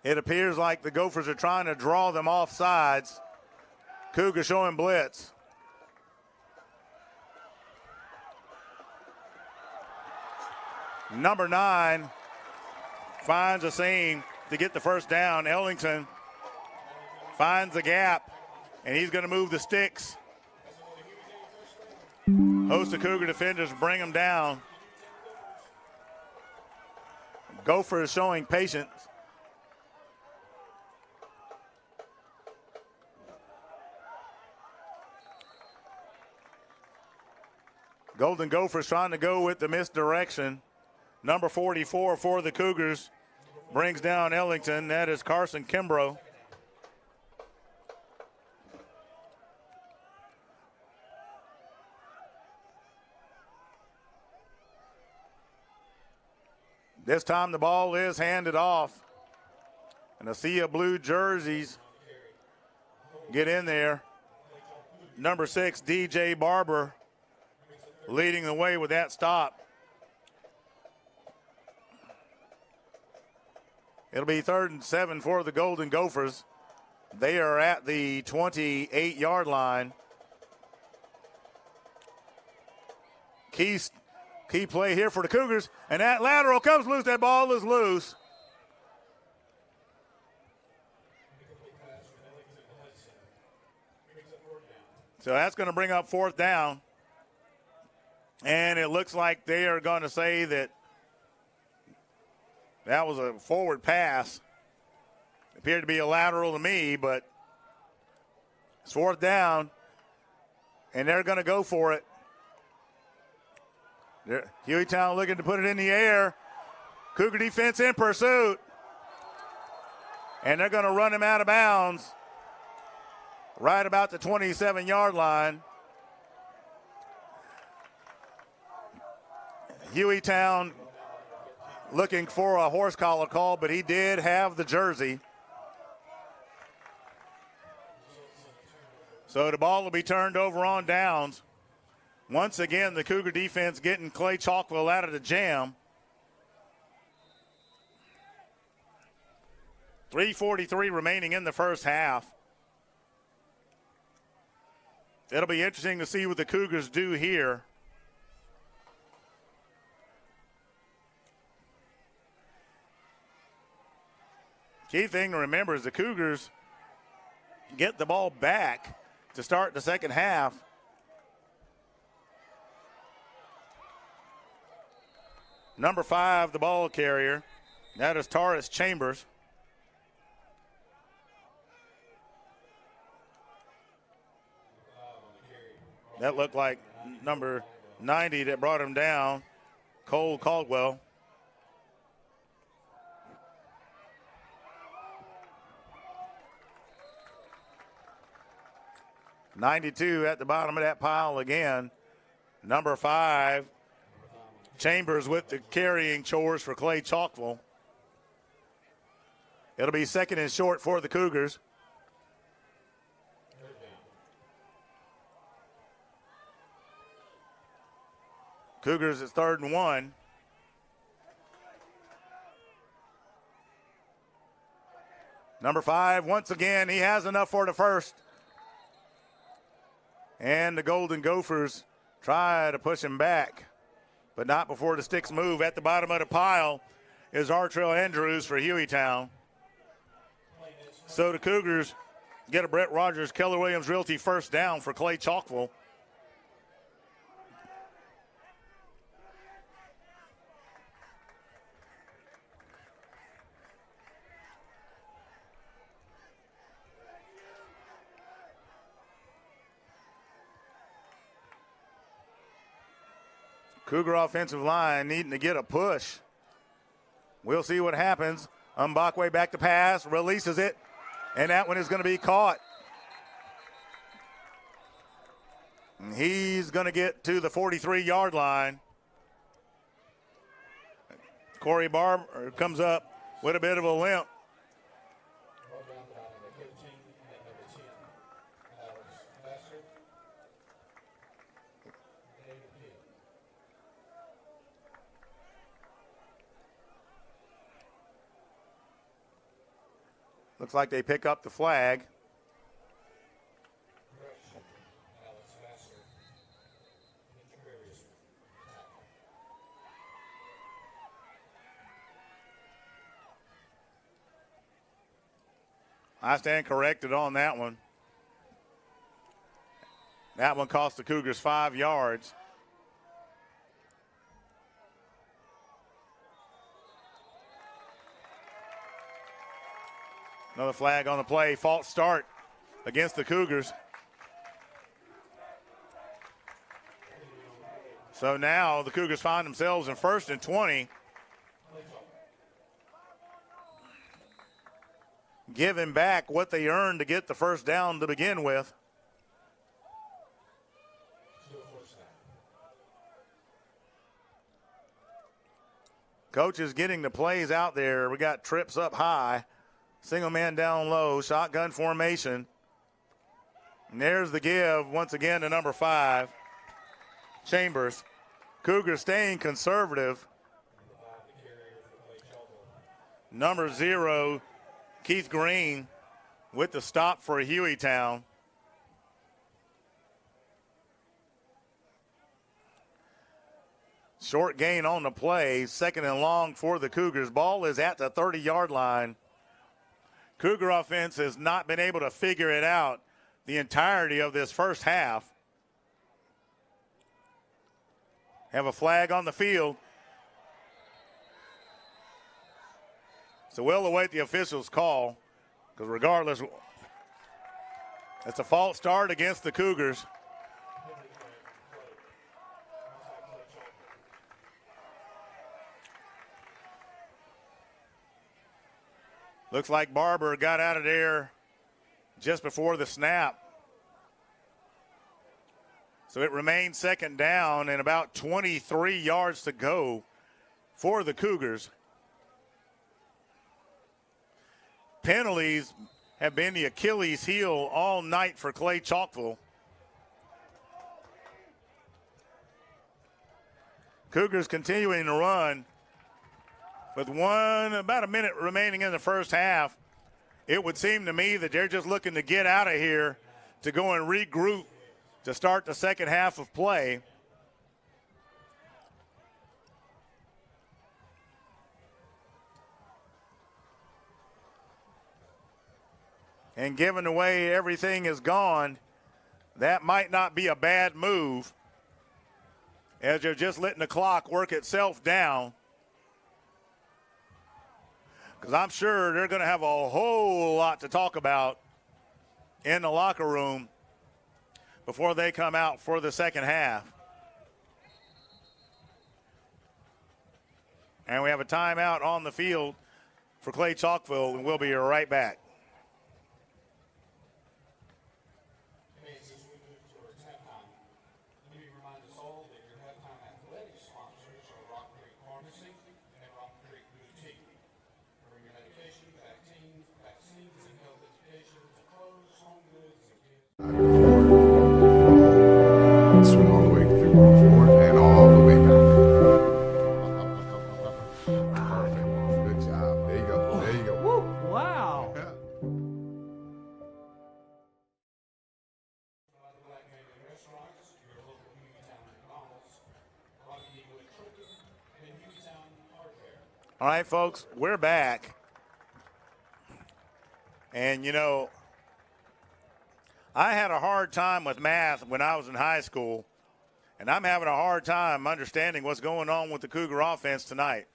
It appears like the Gophers are trying to draw them off sides. Cougars showing blitz. Number 9 finds a seam to get the first down. Ellington finds the gap, and he's going to move the sticks. Host of Cougar defenders bring him down. Gophers showing patience. Golden Gophers trying to go with the misdirection. Number 44 for the Cougars brings down Ellington. That is Carson Kimbrough. This time the ball is handed off. And a sea of blue jerseys get in there. Number 6, DJ Barber, leading the way with that stop. It'll be 3rd and 7 for the Golden Gophers. They are at the 28-yard line. Key play here for the Cougars, and that lateral comes loose. That ball is loose. So that's going to bring up 4th down. And it looks like they are going to say that that was a forward pass. It appeared to be a lateral to me, but it's 4th down, and they're going to go for it. Hueytown looking to put it in the air. Cougar defense in pursuit. And they're going to run him out of bounds right about the 27-yard line. Hueytown looking for a horse collar call, but he did have the jersey. So the ball will be turned over on downs. Once again, the Cougar defense getting Clay-Chalkville out of the jam. 3:43 remaining in the first half. It'll be interesting to see what the Cougars do here. Key thing to remember is the Cougars get the ball back to start the second half. Number 5, the ball carrier. That is Taurus Chambers. That looked like number 90 that brought him down, Cole Caldwell. .92 at the bottom of that pile again. Number 5, Chambers with the carrying chores for Clay-Chalkville. It'll be second and short for the Cougars. Cougars is 3rd and 1. Number 5, once again, he has enough for the first. And the Golden Gophers try to push him back, but not before the sticks move. At the bottom of the pile is Artrell Andrews for Hueytown. So the Cougars get a Brett Rogers, Keller Williams Realty first down for Clay-Chalkville. Cougar offensive line needing to get a push. We'll see what happens. Mbakwe back to pass, releases it, and that one is going to be caught. And he's going to get to the 43-yard line. Corey Barber comes up with a bit of a limp. Looks like they pick up the flag. I stand corrected on that one. That one cost the Cougars 5 yards. Another flag on the play. False start against the Cougars. So now the Cougars find themselves in 1st and 20. Giving back what they earned to get the first down to begin with. Coach is getting the plays out there. We got trips up high. Single man down low, shotgun formation. And there's the give once again to number 5, Chambers. Cougars staying conservative. Number 0, Keith Green with the stop for Hueytown. Short gain on the play, 2nd and long for the Cougars. Ball is at the 30-yard line. Cougar offense has not been able to figure it out the entirety of this first half. Have a flag on the field. So we'll await the official's call, because regardless, it's a false start against the Cougars. Looks like Barber got out of there just before the snap. So it remains 2nd down and about 23 yards to go for the Cougars. Penalties have been the Achilles heel all night for Clay-Chalkville. Cougars continuing to run. With about a minute remaining in the first half, it would seem to me that they're just looking to get out of here to go and regroup to start the second half of play. And given the way everything is gone, that might not be a bad move, as you're just letting the clock work itself down. Because I'm sure they're going to have a whole lot to talk about in the locker room before they come out for the second half. And we have a timeout on the field for Clay-Chalkville, and we'll be right back. Swing all the way through going forward and all the way back. Perfect. Good job. There you go. There you go. Woo. Wow. Yeah. All right, folks, we're back. And, you know, I had a hard time with math when I was in high school, and I'm having a hard time understanding what's going on with the Cougar offense tonight.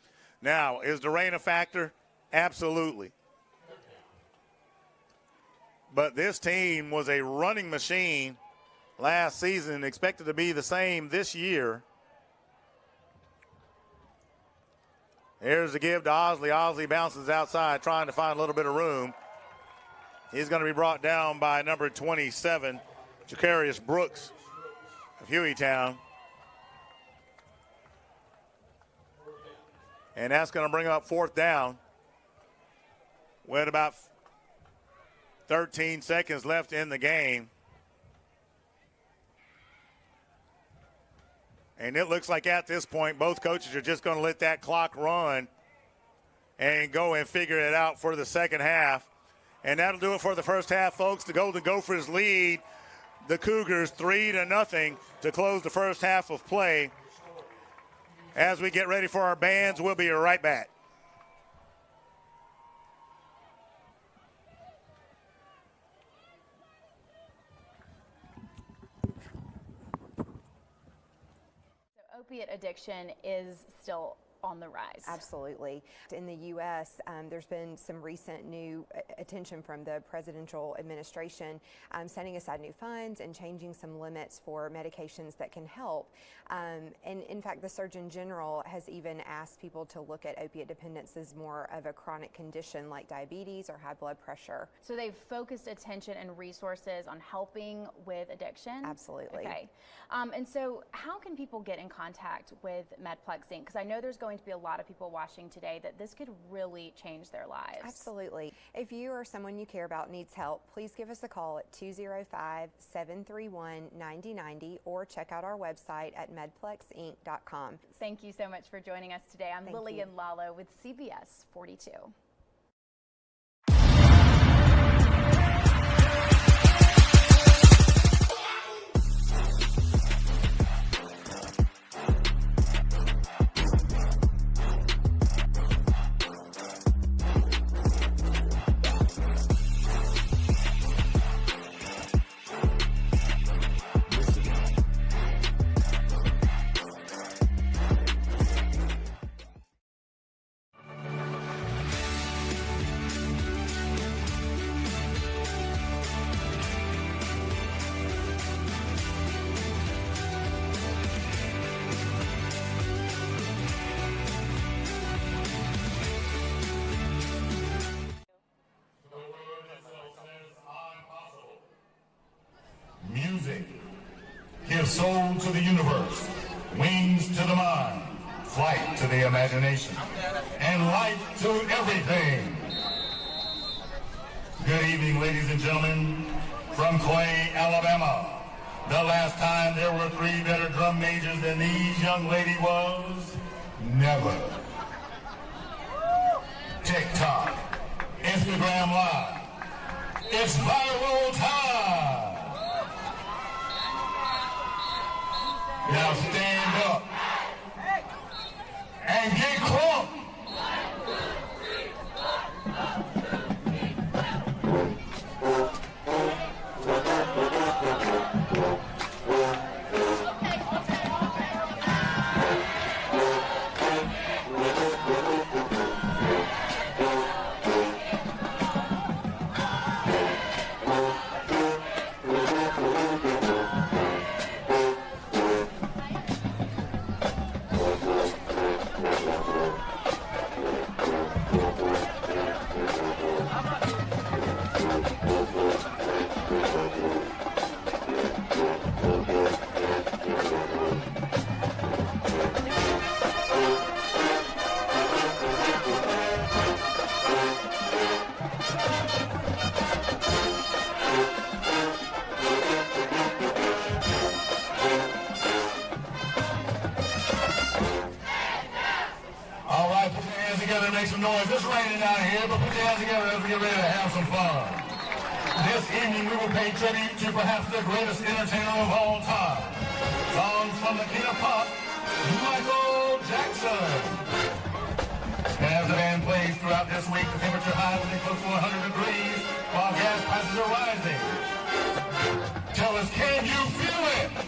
Now, is the rain a factor? Absolutely. But this team was a running machine last season, expected to be the same this year. Here's the give to Osley. Osley bounces outside, trying to find a little bit of room. He's going to be brought down by number 27, Jacarius Brooks of Hueytown. And that's going to bring up fourth down with about 13 seconds left in the game. And it looks like at this point, both coaches are just going to let that clock run and go and figure it out for the second half. And that'll do it for the first half, folks. The Golden Gophers lead the Cougars 3-0 to close the first half of play. As we get ready for our bands, we'll be right back. Opiate addiction is still on the rise. Absolutely. In the U.S., there's been some recent new attention from the presidential administration, setting aside new funds and changing some limits for medications that can help. And in fact, the Surgeon General has even asked people to look at opiate dependence as more of a chronic condition like diabetes or high blood pressure. So they've focused attention and resources on helping with addiction? Absolutely. Okay. And so how can people get in contact with Medplex Inc.? Because I know there's going to be a lot of people watching today that this could really change their lives. Absolutely. If you or someone you care about needs help, please give us a call at 205-731-9090 or check out our website at medplexinc.com. Thank you so much for joining us today. I'm Lillian Lalo with CBS 42. Music gives soul to the universe, wings to the mind, flight to the imagination, and life to everything. Good evening, ladies and gentlemen, from Clay, Alabama. The last time there were 3 better drum majors than these young lady was? Never. TikTok, Instagram Live, it's viral time. Now stand up and get crunk. noise. It's raining out here, but put your hands together as we get ready to have some fun. This evening, we will pay tribute to perhaps the greatest entertainer of all time. Songs from the King of Pop, Michael Jackson. And as the band plays throughout this week, the temperature highs will be close to 100 degrees while gas prices are rising. Tell us, can you feel it?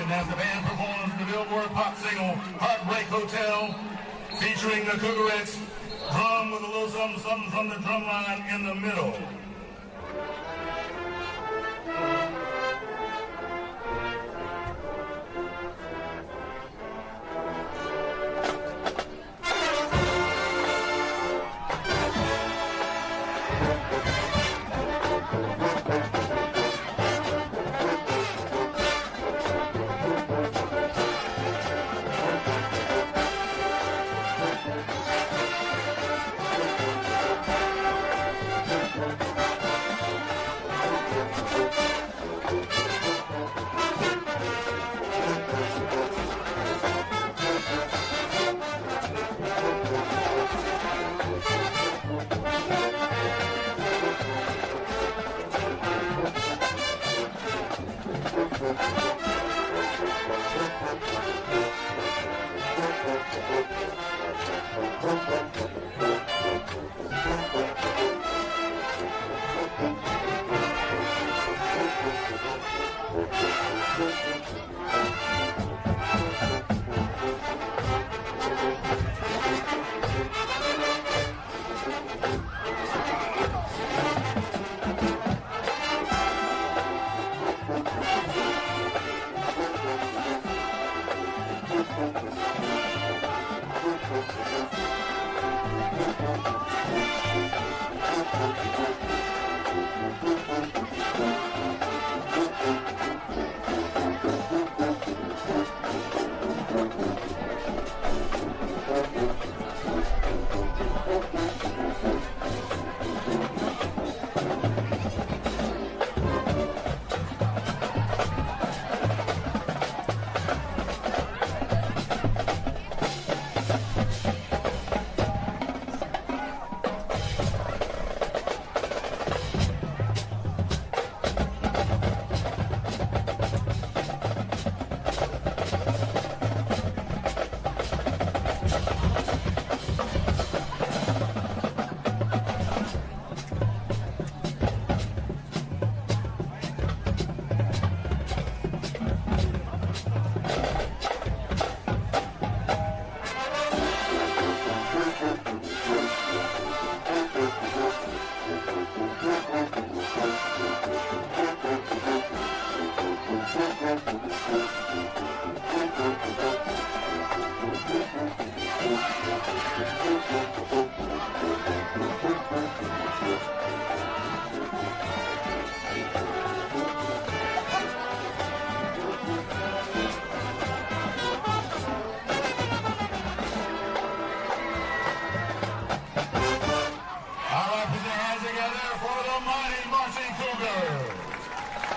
As the band performs the Billboard pop single Heartbreak Hotel, featuring the Cougarettes, drum with a little something, something from the drum line in the middle.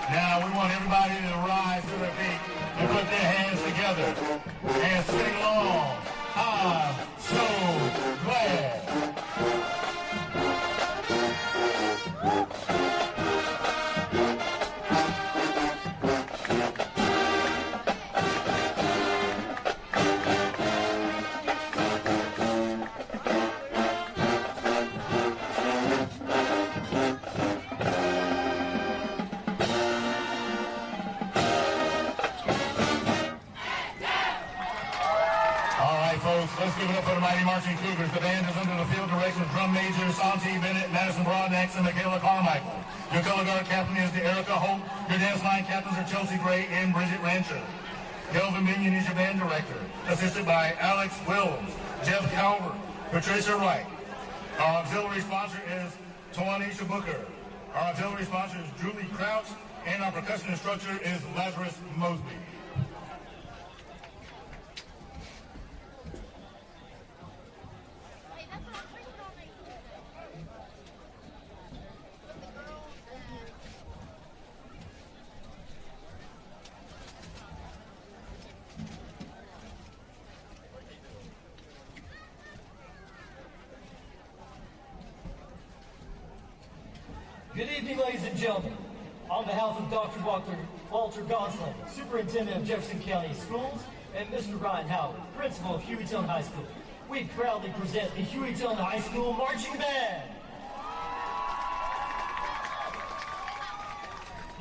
Now we want everybody to rise to their feet and put their hands together and sing along. I'm so glad. Let's give it up for the Mighty Marching Cougars. The band is under the field direction of drum majors Santi Bennett, Madison Broadnax, and Michaela Carmichael. Your color guard captain is Erica Hope. Your dance line captains are Chelsea Gray and Bridget Rancher. Kelvin Minion is your band director, assisted by Alex Wills, Jeff Calvert, Patricia Wright. Our auxiliary sponsor is Tawanisha Booker. Our auxiliary sponsor is Julie Crouch, and our percussion instructor is Lazarus Mosby. Good evening, ladies and gentlemen. On behalf of Dr. Walter Gosling, Superintendent of Jefferson County Schools, and Mr. Ryan Howard, Principal of Hueytown High School, we proudly present the Hueytown High School Marching Band.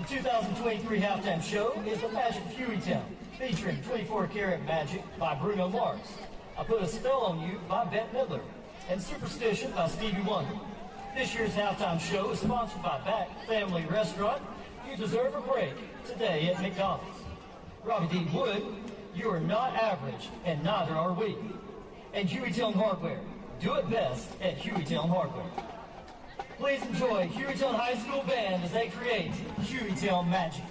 The 2023 halftime show is The Magic of Hueytown, featuring 24-Karat Magic by Bruno Mars, I Put a Spell on You by Bette Midler, and Superstition by Stevie Wonder. This year's halftime show is sponsored by Back Family Restaurant. You deserve a break today at McDonald's. Robbie D. Wood, you are not average, and neither are we. And Hueytown Hardware, do it best at Hueytown Hardware. Please enjoy Hueytown High School Band as they create Hueytown Magic.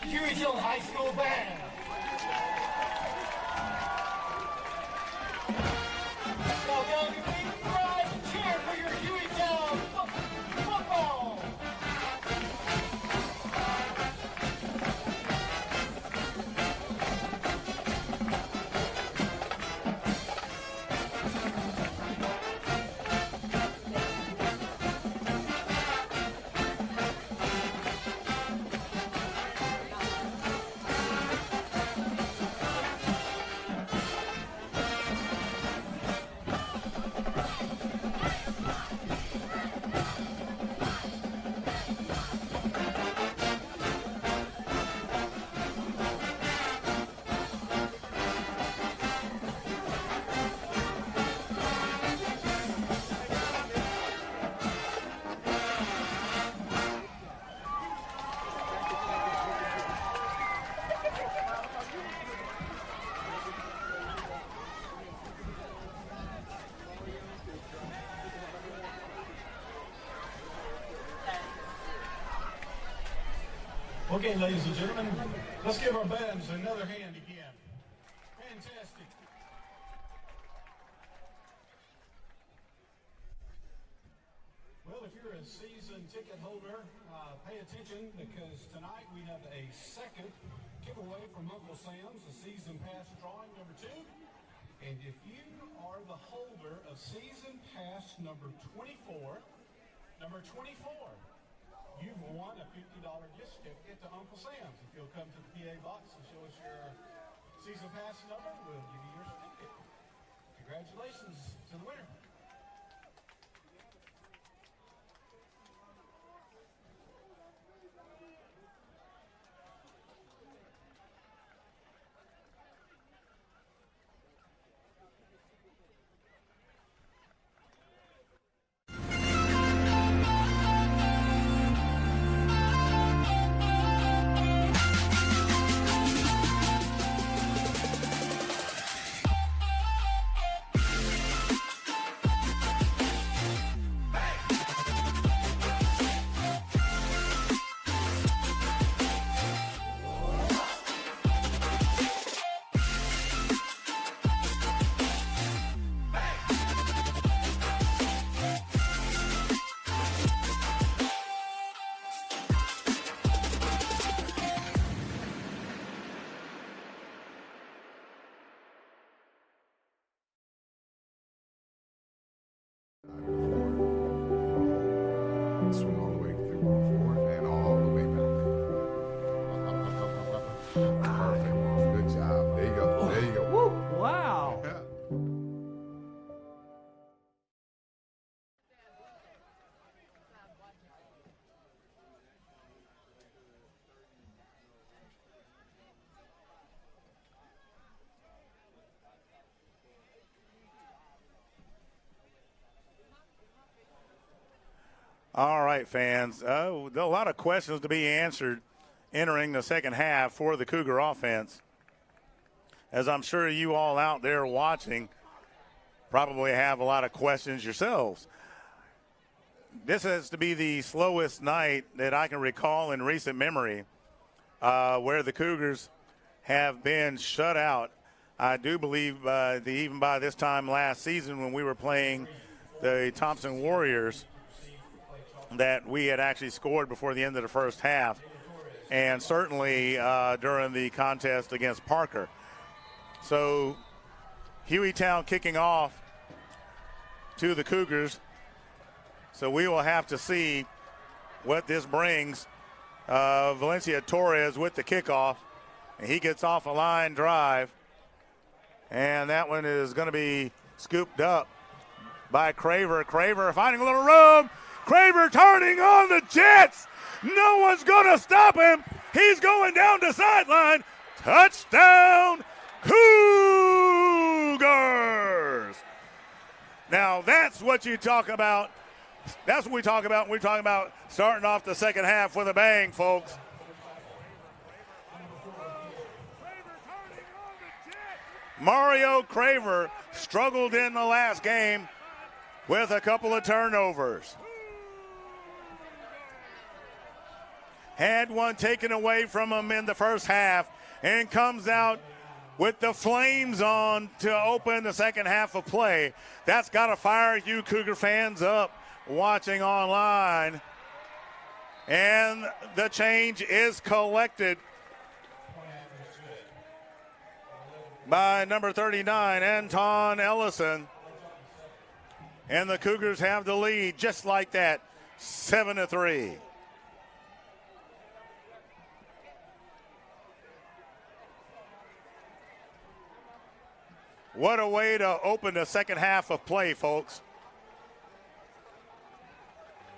Hueytown High School Band. Now, down your feet, rise and cheer for your Hueytown football. Okay, ladies and gentlemen, let's give our bands another hand again. Fantastic. Well, if you're a season ticket holder, pay attention because tonight we have a second giveaway from Uncle Sam's, a season pass drawing number 2. And if you are the holder of season pass number 24, you've won a $50 gift certificate to Uncle Sam's. If you'll come to the PA box and show us your season pass number, we'll give you your certificate. Congratulations to the winner. Swing all the way through going forward and all the way back. Perfect. Good job. There you go. There you go. Woo! Wow. Yeah. All right, fans. There are a lot of questions to be answered entering the second half for the Cougar offense. As I'm sure you all out there watching probably have a lot of questions yourselves. This has to be the slowest night that I can recall in recent memory where the Cougars have been shut out. I do believe even by this time last season when we were playing the Thompson Warriors, that we had actually scored before the end of the first half, and certainly during the contest against Parker. So Hueytown kicking off to the Cougars. So we will have to see what this brings. Valencia Torres with the kickoff, and he gets off a line drive, and that one is going to be scooped up by Craver. Craver finding a little room. Craver turning on the Jets. No one's going to stop him. He's going down the sideline. Touchdown, Cougars. Now, that's what you talk about. That's what we talk about when we talk about starting off the second half with a bang, folks. Mario Craver struggled in the last game with a couple of turnovers. had one taken away from him in the first half and comes out with the flames on to open the second half of play. That's got to fire you Cougar fans up watching online. And the change is collected by number 39, Anton Ellison. And the Cougars have the lead just like that, 7-3. What a way to open the second half of play, folks.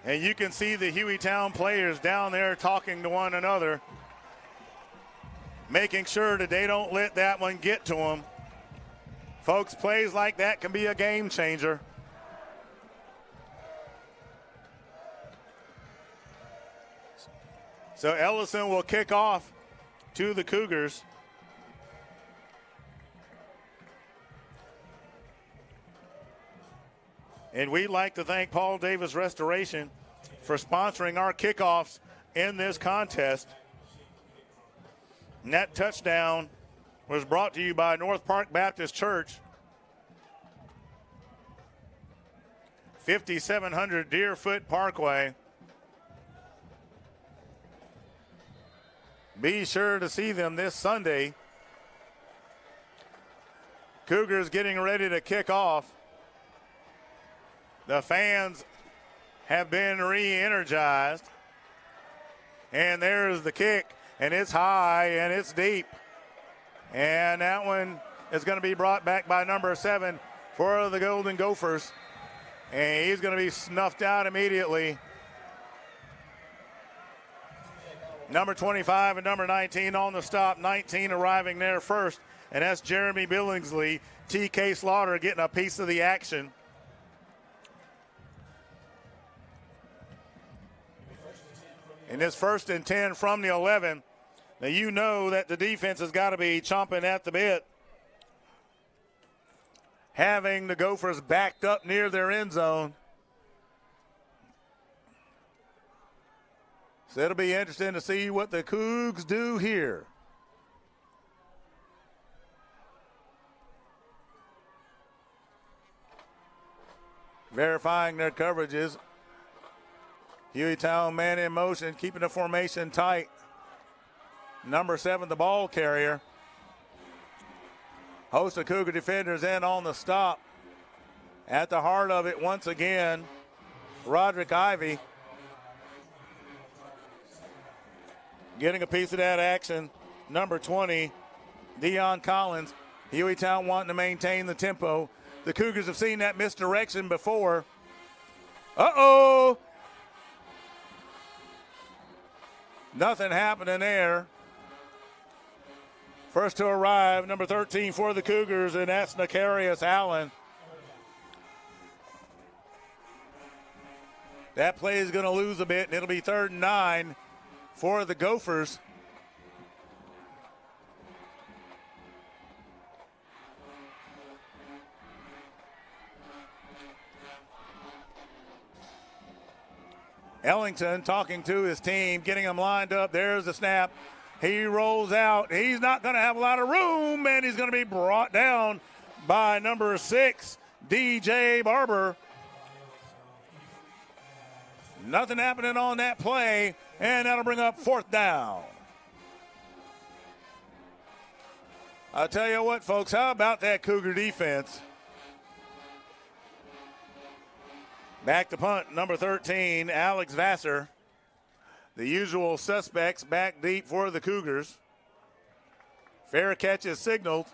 And you can see the Hueytown players down there talking to one another, making sure that they don't let that one get to them. Folks, plays like that can be a game changer. So Ellison will kick off to the Cougars. And we'd like to thank Paul Davis Restoration for sponsoring our kickoffs in this contest. And that touchdown was brought to you by North Park Baptist Church, 5700 Deerfoot Parkway. Be sure to see them this Sunday. Cougars getting ready to kick off. The fans have been re-energized. And there's the kick, and it's high and it's deep. And that one is going to be brought back by number 7 for the Golden Gophers. And he's going to be snuffed out immediately. Number 25 and number 19 on the stop. 19 arriving there first, and that's Jeremy Billingsley. TK Slaughter getting a piece of the action. And this 1st and 10 from the 11. Now you know that the defense has got to be chomping at the bit, having the Gophers backed up near their end zone. So it'll be interesting to see what the Cougs do here. Verifying their coverages. Hueytown man in motion, keeping the formation tight. Number 7, the ball carrier. Host of Cougar defenders in on the stop. At the heart of it once again, Roderick Ivey. Getting a piece of that action, number 20, Deion Collins. Hueytown wanting to maintain the tempo. The Cougars have seen that misdirection before. Uh-oh! Nothing happening there. First to arrive, number 13 for the Cougars, and that's Nakarius Allen. That play is going to lose a bit, and it'll be 3rd and 9 for the Gophers. Ellington talking to his team, getting them lined up. There's the snap. He rolls out. He's not going to have a lot of room, and he's going to be brought down by number 6, DJ Barber. Nothing happening on that play, and that'll bring up 4th down. I'll tell you what, folks, how about that Cougar defense? Back to punt, number 13, Alex Vassar. The usual suspects back deep for the Cougars. Fair catch is signaled.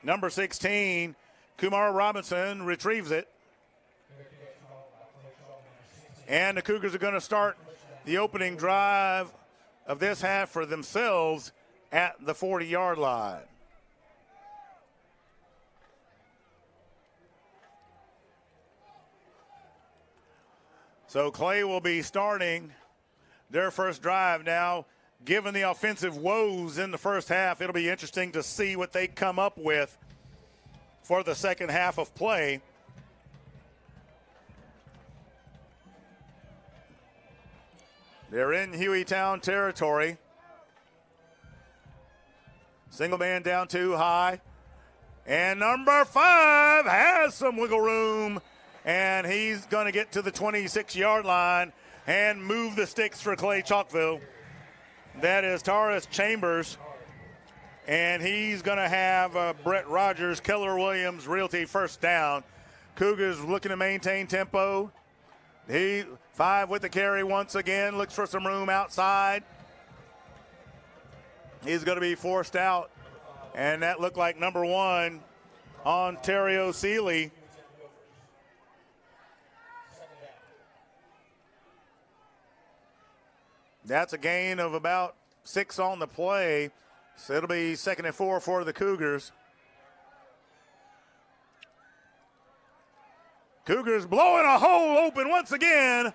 Number 16, Kumar Robinson retrieves it. And the Cougars are going to start the opening drive of this half for themselves at the 40-yard line. So Clay will be starting their first drive now. Given the offensive woes in the first half, it'll be interesting to see what they come up with for the second half of play. They're in Hueytown territory. Single man down 2 high. And number 5 has some wiggle room. And he's going to get to the 26-yard line and move the sticks for Clay-Chalkville. That is Taurus Chambers. And he's going to have Brett Rogers, Keller Williams, Realty first down. Cougars looking to maintain tempo. 5 with the carry once again. Looks for some room outside. He's going to be forced out. And that looked like number 1, Ontario Seeley. That's a gain of about 6 on the play. So it'll be 2nd and 4 for the Cougars. Cougars blowing a hole open once again.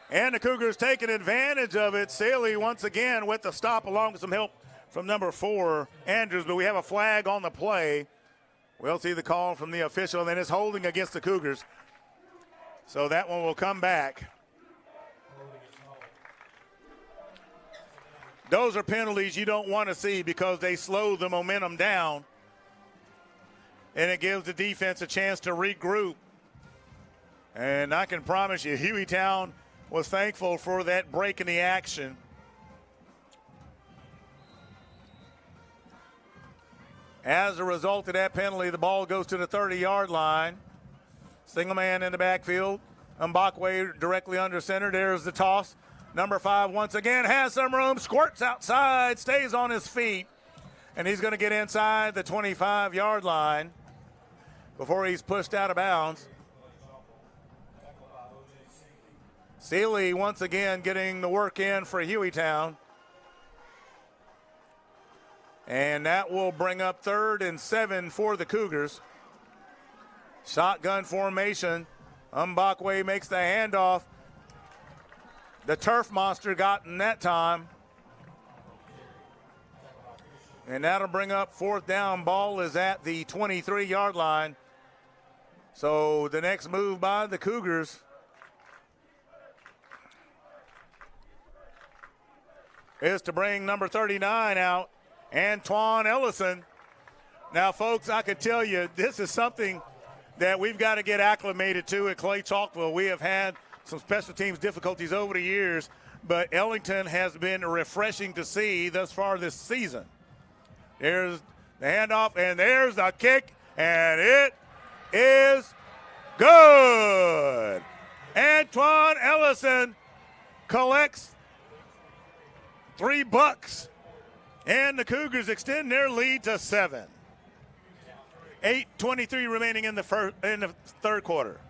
And the Cougars taking advantage of it. Seeley once again with the stop along with some help from number 4, Andrews. But we have a flag on the play. We'll see the call from the official. And then it's holding against the Cougars. So that one will come back. Those are penalties you don't want to see because they slow the momentum down. And it gives the defense a chance to regroup. And I can promise you, Hueytown was thankful for that break in the action. As a result of that penalty, the ball goes to the 30-yard line. Single man in the backfield. Mbakwe directly under center. There's the toss. Number 5 once again has some room. Squirts outside, stays on his feet. And he's going to get inside the 25-yard line before he's pushed out of bounds. Seeley once again getting the work in for Hueytown. And that will bring up 3rd and 7 for the Cougars. Shotgun formation. Mbakwe makes the handoff. The turf monster got in that time. And that'll bring up 4th down. Ball is at the 23-yard line. So the next move by the Cougars is to bring number 39 out, Antoine Ellison. Now, folks, I can tell you this is something that we've got to get acclimated to at Clay-Chalkville. We have had some special teams difficulties over the years, but Ellington has been refreshing to see thus far this season. There's the handoff, and there's the kick, and it is good. Antoine Ellison collects $3, and the Cougars extend their lead to 7. 8:23 remaining in the third quarter.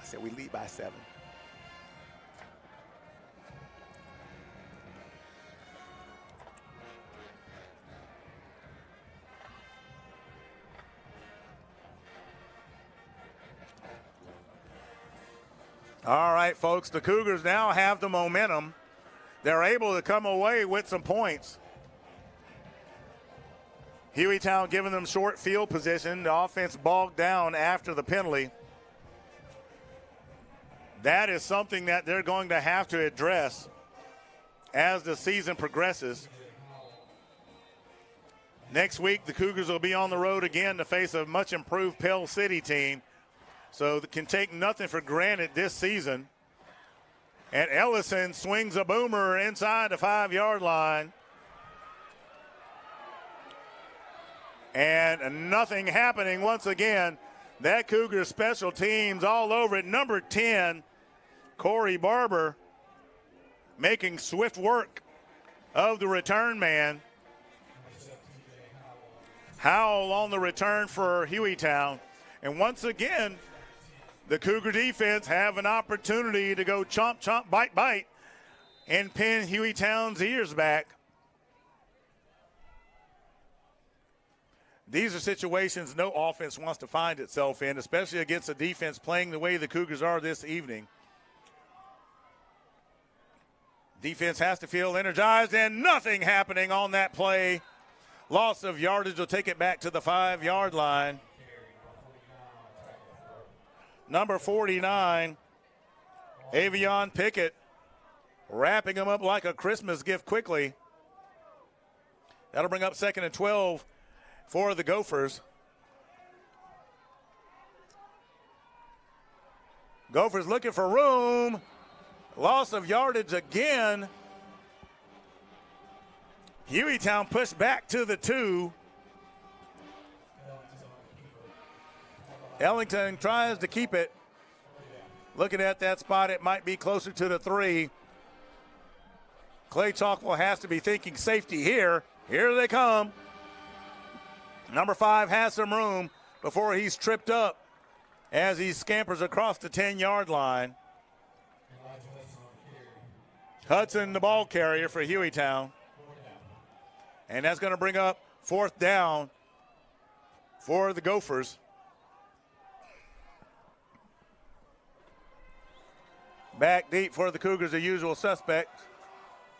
I said we lead by 7. All right, folks, the Cougars now have the momentum. They're able to come away with some points. Hueytown giving them short field position. The offense bogged down after the penalty. That is something that they're going to have to address as the season progresses. Next week, the Cougars will be on the road again to face a much improved Pell City team. So they can take nothing for granted this season. And Ellison swings a boomer inside the 5-yard line. And nothing happening once again. That Cougar special teams all over it. Number 10, Corey Barber, making swift work of the return man. Howell on the return for Hueytown. And once again, the Cougar defense have an opportunity to go chomp, chomp, bite, bite, and pin Hueytown's ears back. These are situations no offense wants to find itself in, especially against a defense playing the way the Cougars are this evening. Defense has to feel energized, and nothing happening on that play. Loss of yardage will take it back to the 5-yard line. number 49, Avion Pickett, wrapping him up like a Christmas gift quickly. That'll bring up 2nd and 12 for the Gophers. Gophers looking for room. Loss of yardage again. Hueytown pushed back to the 2. Ellington tries to keep it. Looking at that spot, it might be closer to the 3. Clay-Chalkville has to be thinking safety here. Here they come. Number 5 has some room before he's tripped up as he scampers across the 10-yard line. Hudson, the ball carrier for Hueytown. And that's going to bring up 4th down for the Gophers. Back deep for the Cougars, the usual suspect.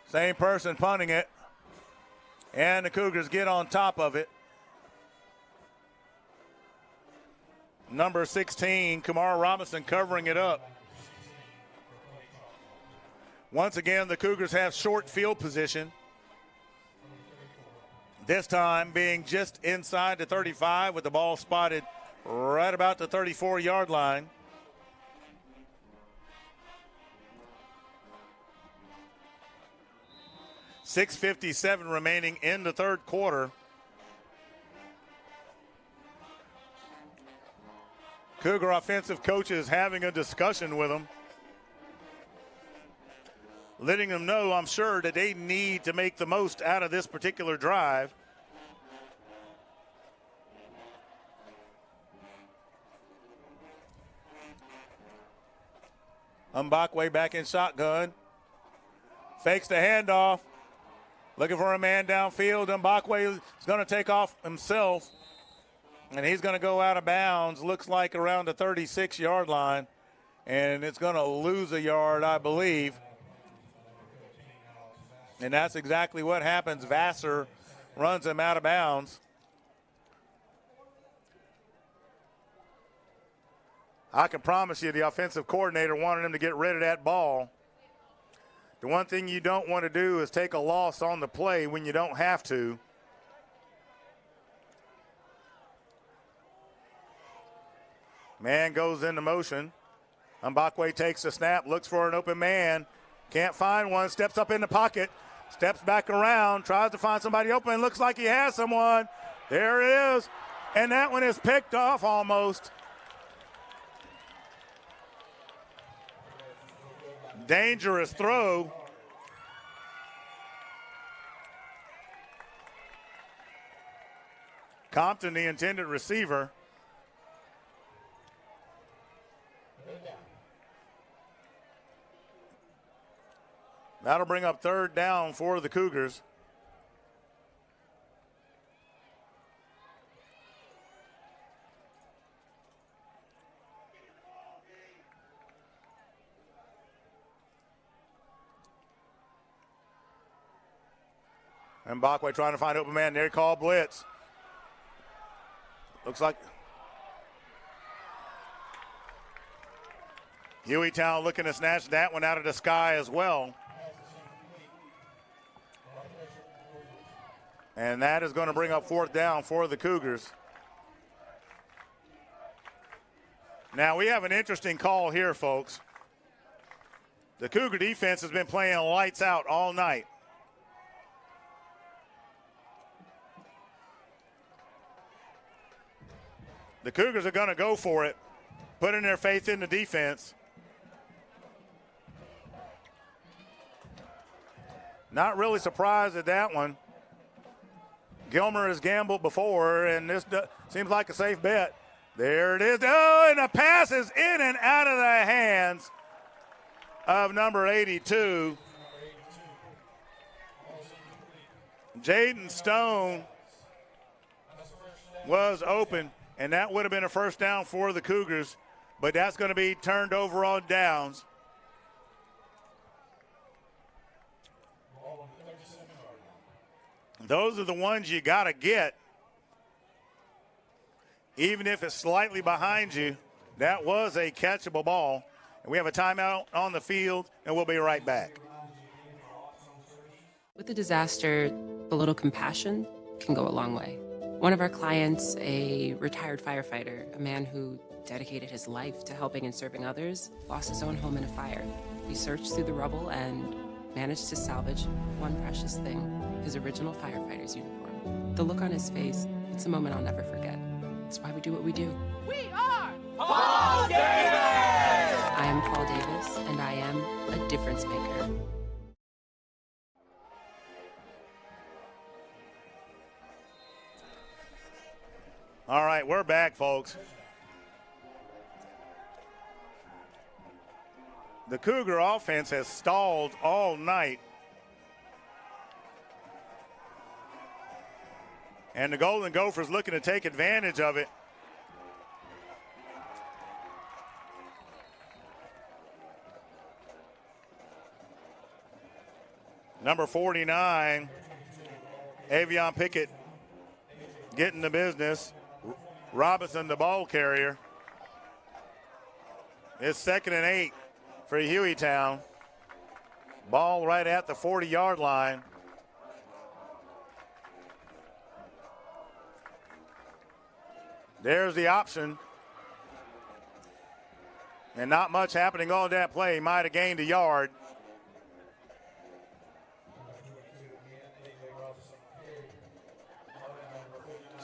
Same person punting it. And the Cougars get on top of it. Number 16, Kamara Robinson, covering it up. Once again, the Cougars have short field position. This time being just inside the 35 with the ball spotted right about the 34-yard line. .657 remaining in the third quarter. Cougar offensive coaches having a discussion with them, letting them know, I'm sure, that they need to make the most out of this particular drive. Mbakwe back in shotgun. Fakes the handoff. Looking for a man downfield. Mbakwe is going to take off himself. And he's going to go out of bounds, looks like around the 36-yard line. And it's going to lose a yard, I believe. And that's exactly what happens. Vassar runs him out of bounds. I can promise you the offensive coordinator wanted him to get rid of that ball. The one thing you don't want to do is take a loss on the play when you don't have to. Man goes into motion. Mbakwe takes the snap, looks for an open man. Can't find one, steps up in the pocket, steps back around, tries to find somebody open. Looks like he has someone. There it is. And that one is picked off almost. Dangerous throw. Compton, the intended receiver. That'll bring up 3rd down for the Cougars. Mbakwe trying to find open man. There he called blitz. Looks like Hueytown looking to snatch that one out of the sky as well. And that is going to bring up 4th down for the Cougars. Now we have an interesting call here, folks. The Cougar defense has been playing lights out all night. The Cougars are going to go for it, putting their faith in the defense. Not really surprised at that one. Gilmer has gambled before, and this seems like a safe bet. There it is. Oh, and the pass is in and out of the hands of number 82. Jaden Stone was open, and that would have been a 1st down for the Cougars, but that's going to be turned over on downs. Those are the ones you got to get, even if it's slightly behind you. That was a catchable ball. And we have a timeout on the field, and we'll be right back. With a disaster, a little compassion can go a long way. One of our clients, a retired firefighter, a man who dedicated his life to helping and serving others, lost his own home in a fire. We searched through the rubble and managed to salvage one precious thing, his original firefighter's uniform. The look on his face, it's a moment I'll never forget. It's why we do what we do. We are Paul Davis! I am Paul Davis, and I am a difference maker. All right, we're back, folks. The Cougar offense has stalled all night. And the Golden Gophers looking to take advantage of it. Number 49, Avion Pickett getting the business. Robinson, the ball carrier. It's 2nd and 8 for Hueytown. Ball right at the 40-yard line. There's the option. And not much happening on that play. Might have gained a yard.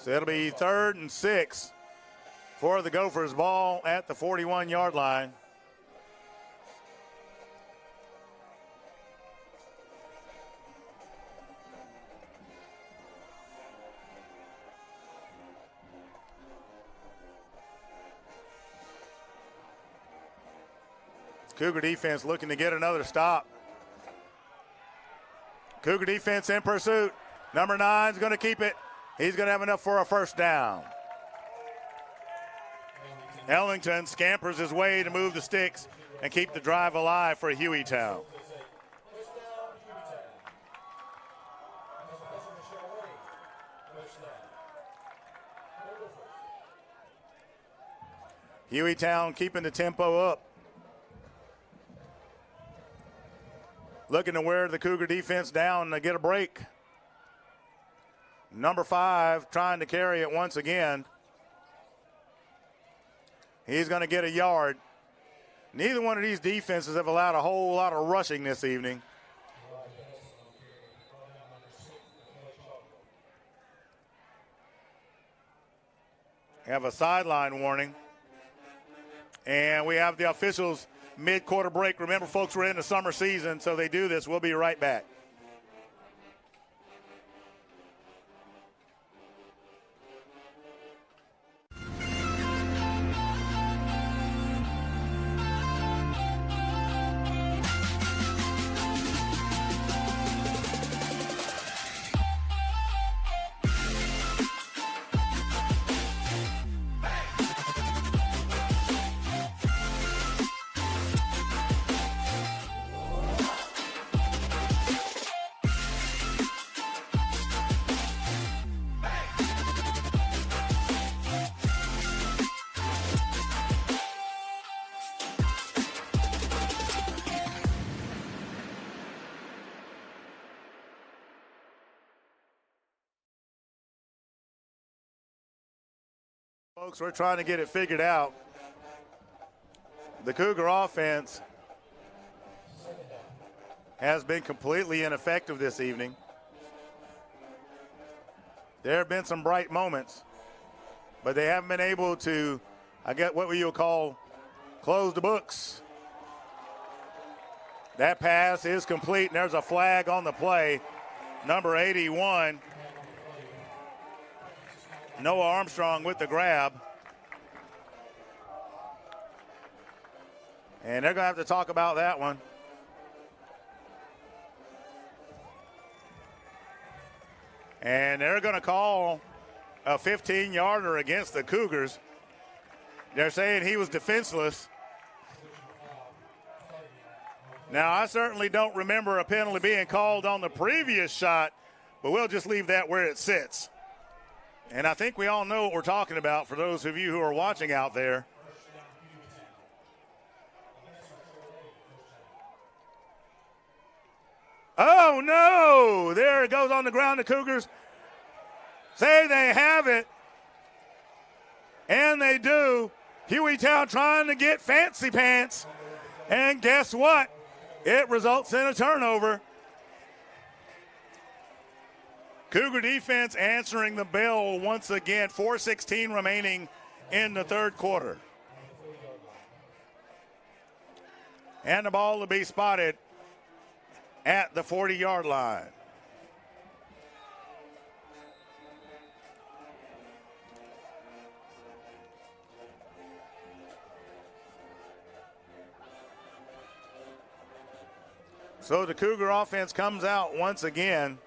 So it'll be 3rd and 6 for the Gophers. Ball at the 41-yard line. Cougar defense looking to get another stop. Cougar defense in pursuit. Number 9's going to keep it. He's going to have enough for a first down. Ellington scampers his way to move the sticks and keep the drive alive for Hueytown. Hueytown keeping the tempo up. Looking to wear the Cougar defense down to get a break. Number 5 trying to carry it once again. He's going to get a yard. Neither one of these defenses have allowed a whole lot of rushing this evening. Have a sideline warning. And we have the officials mid-quarter break. Remember, folks, we're in the summer season, so they do this. We'll be right back. Folks, we're trying to get it figured out. The Cougar offense has been completely ineffective this evening. There have been some bright moments, but they haven't been able to, I get what you'll call, close the books. That pass is complete, and there's a flag on the play. Number 81. Noah Armstrong with the grab. And they're going to have to talk about that one. And they're going to call a 15-yarder against the Cougars. They're saying he was defenseless. Now, I certainly don't remember a penalty being called on the previous shot, but we'll just leave that where it sits. And I think we all know what we're talking about for those of you who are watching out there. Oh, no. There it goes on the ground. The Cougars say they have it. And they do. Hueytown trying to get fancy pants. And guess what? It results in a turnover. Cougar defense answering the bell once again. 4:16 remaining in the third quarter. And the ball to be spotted at the 40-yard line. So the Cougar offense comes out once again.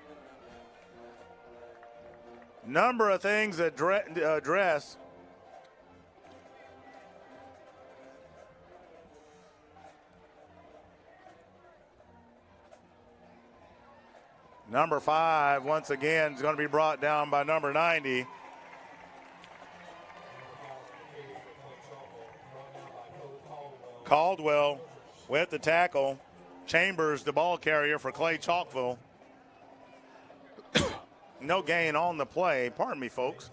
Number of things address. Number 5, once again, is going to be brought down by number 90. Caldwell with the tackle. Chambers, the ball carrier for Clay-Chalkville. No gain on the play. Pardon me, folks.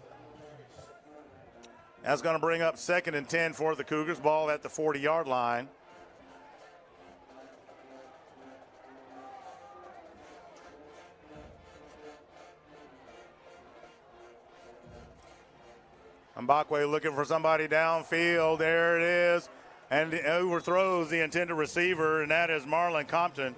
That's going to bring up 2nd and 10 for the Cougars. Ball at the 40-yard line. Mbakwe looking for somebody downfield. There it is. And overthrows the intended receiver, and that is Marlon Compton.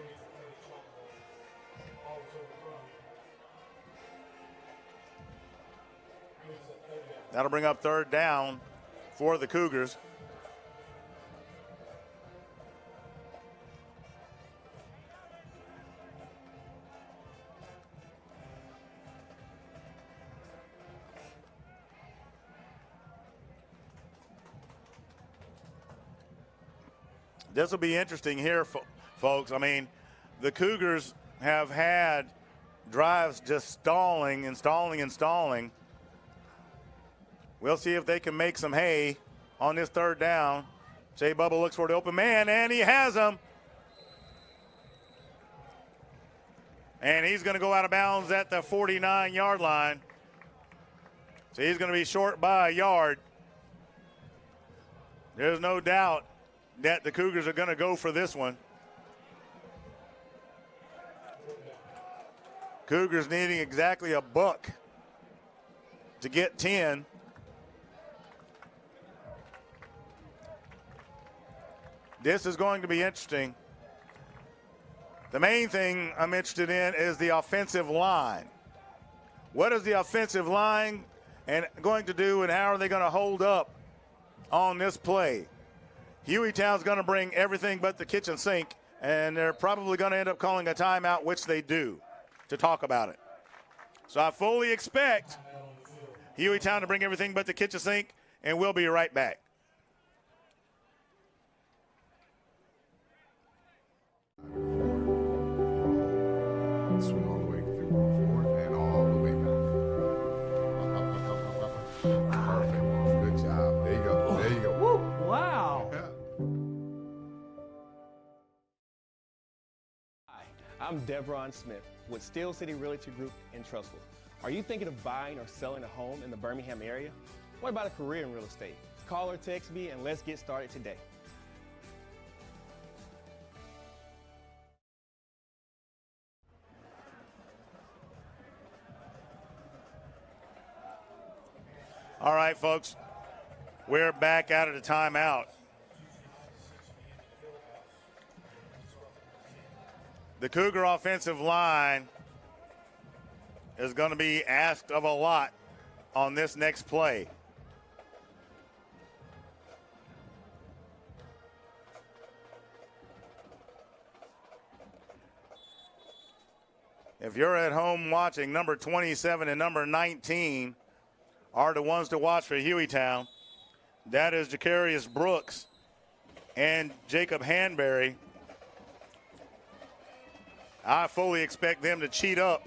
That'll bring up 3rd down for the Cougars. This will be interesting here, folks. I mean, the Cougars have had drives just stalling and stalling and stalling. We'll see if they can make some hay on this 3rd down. Jay Bubba looks for the open man, and he has him. And he's going to go out of bounds at the 49-yard line. So he's going to be short by a yard. There's no doubt that the Cougars are going to go for this one. Cougars needing exactly a buck to get 10. This is going to be interesting. The main thing I'm interested in is the offensive line. What is the offensive line going to do, and how are they going to hold up on this play? Hueytown's going to bring everything but the kitchen sink, and they're probably going to end up calling a timeout, which they do, to talk about it. So I fully expect Hueytown to bring everything but the kitchen sink, and we'll be right back. Swing all the way through going forward and all the way back. Perfect. Good job. There you go. There you go. Woo. Wow. Yeah. Hi, I'm Devron Smith with Steel City Realty Group in Trussville. Are you thinking of buying or selling a home in the Birmingham area? What about a career in real estate? Call or text me and let's get started today. All right, folks, we're back out of the timeout. The Cougar offensive line is going to be asked of a lot on this next play. If you're at home watching, number 27 and number 19 are the ones to watch for Hueytown. That is Jacarius Brooks and Jacob Hanbury. I fully expect them to cheat up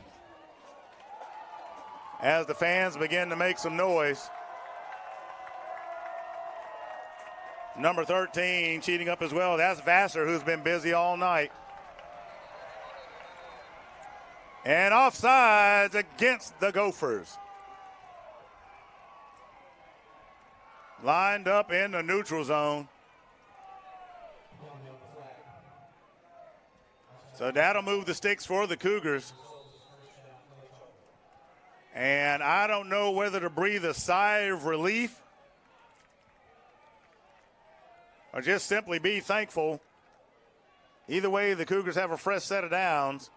as the fans begin to make some noise. Number 13 cheating up as well. That's Vassar, who's been busy all night. And offsides against the Gophers. Lined up in the neutral zone. So that'll move the sticks for the Cougars. And I don't know whether to breathe a sigh of relief or just simply be thankful. Either way, the Cougars have a fresh set of downs.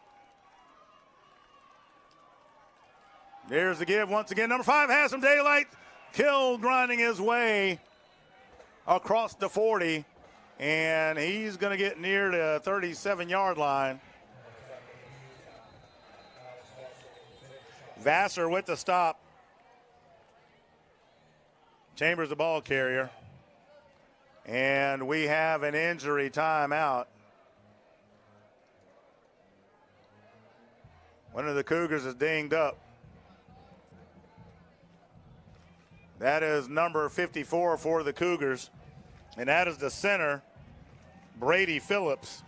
There's the give once again. Number 5 has some daylight. Kill grinding his way across the 40. And he's going to get near the 37-yard line. Vassar with the stop. Chambers the ball carrier. And we have an injury timeout. One of the Cougars is dinged up. That is number 54 for the Cougars. And that is the center, Brady Phillips.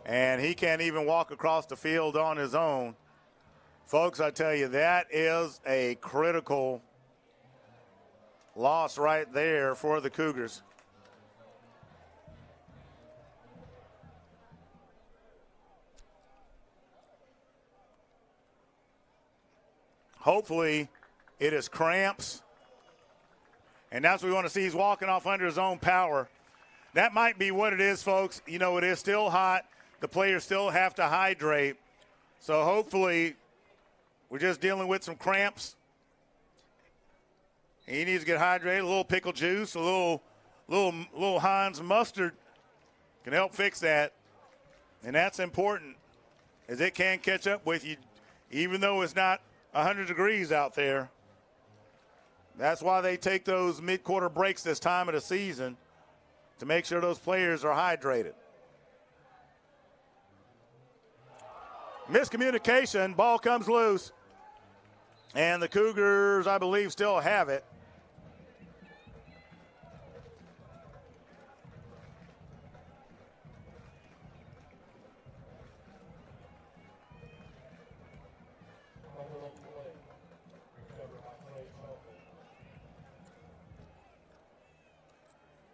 And he can't even walk across the field on his own. Folks, I tell you, that is a critical loss right there for the Cougars. Hopefully it is cramps. And that's what we want to see. He's walking off under his own power. That might be what it is, folks. You know, it is still hot. The players still have to hydrate. So hopefully we're just dealing with some cramps. He needs to get hydrated. A little pickle juice, a little Heinz mustard can help fix that. And that's important, as it can catch up with you, even though it's not 100 degrees out there. That's why they take those mid-quarter breaks this time of the season, to make sure those players are hydrated. Miscommunication, ball comes loose. And the Cougars, I believe, still have it.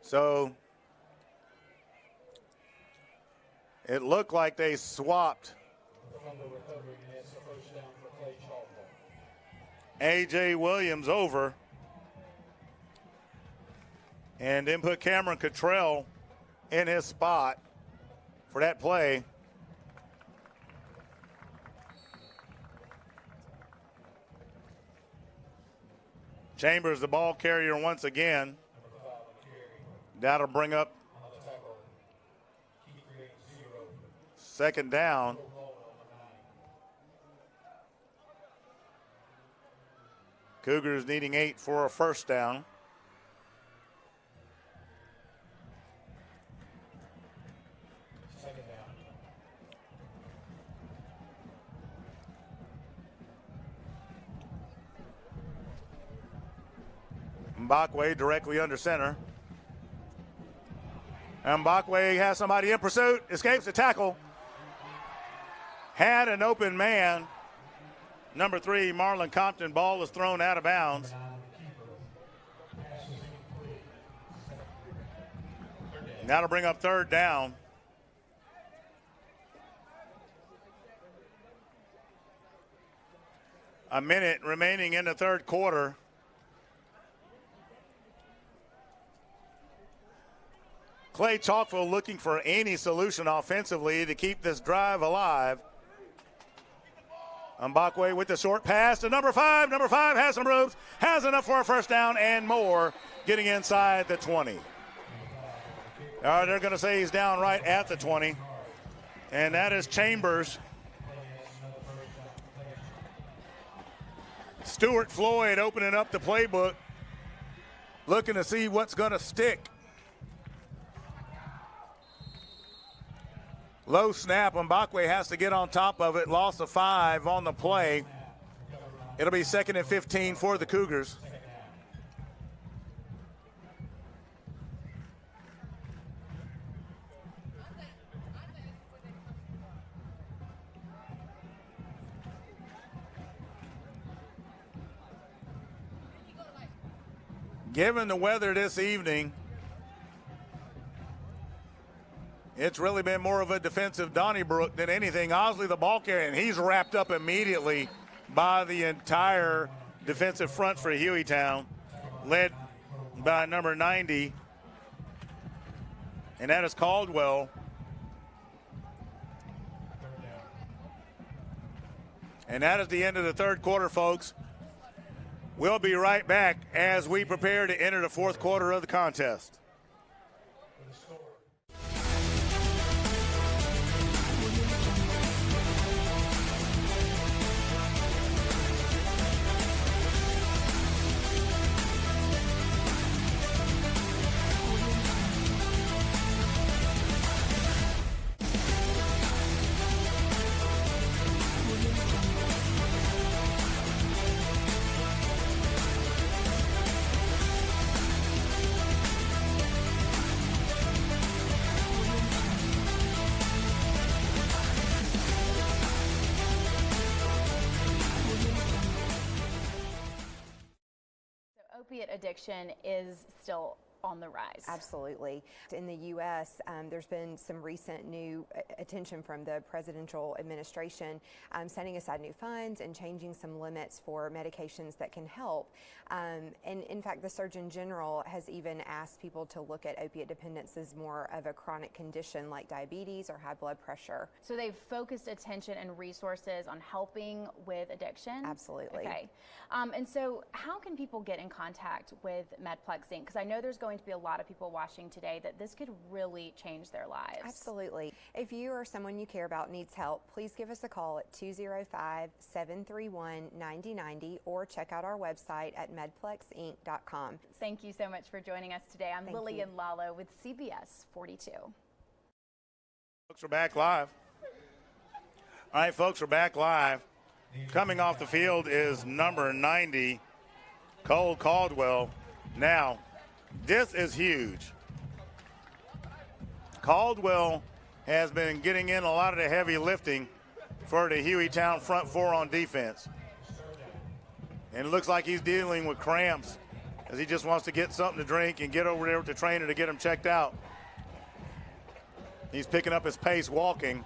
So it looked like they swapped A.J. Williams over and then put Cameron Cottrell in his spot for that play. Chambers, the ball carrier once again. That'll bring up second down. Cougars needing 8 for a first down. Mbakwe directly under center. And Mbakwe has somebody in pursuit, escapes the tackle. Had an open man. Number 3, Marlon Compton, ball is thrown out of bounds. That'll bring up third down. A minute remaining in the third quarter. Clay-Chalkville looking for any solution offensively to keep this drive alive. Mbakwe with the short pass to number 5. Number 5 has some ropes, has enough for a first down and more, getting inside the 20. They're going to say he's down right at the 20, and that is Chambers. Stuart Floyd opening up the playbook, looking to see what's going to stick. Low snap, Mbakwe has to get on top of it. Loss of 5 on the play. It'll be 2nd and 15 for the Cougars. Given the weather this evening, it's really been more of a defensive Donnybrook than anything. Osley, the ball carrier, and he's wrapped up immediately by the entire defensive front for Hueytown, led by number 90, and that is Caldwell. And that is the end of the third quarter, folks. We'll be right back as we prepare to enter the fourth quarter of the contest. Opiate addiction is still on the rise. Absolutely. In the U.S., there's been some recent new attention from the presidential administration, setting aside new funds and changing some limits for medications that can help. And in fact, the Surgeon General has even asked people to look at opiate dependence as more of a chronic condition like diabetes or high blood pressure. So they've focused attention and resources on helping with addiction? Absolutely. Okay. And so how can people get in contact with Medplex Inc.? Because I know there's going to be a lot of people watching today that this could really change their lives. Absolutely. If you or someone you care about needs help, please give us a call at 205-731-9090 or check out our website at medplexinc.com. Thank you so much for joining us today. I'm Lillian Lalo with CBS 42. Folks, we're back live. All right, folks, we're back live. Coming off the field is number 90, Cole Caldwell. Now, this is huge. Caldwell has been getting in a lot of the heavy lifting for the Hueytown front four on defense. And it looks like he's dealing with cramps as he just wants to get something to drink and get over there with the trainer to get him checked out. He's picking up his pace walking.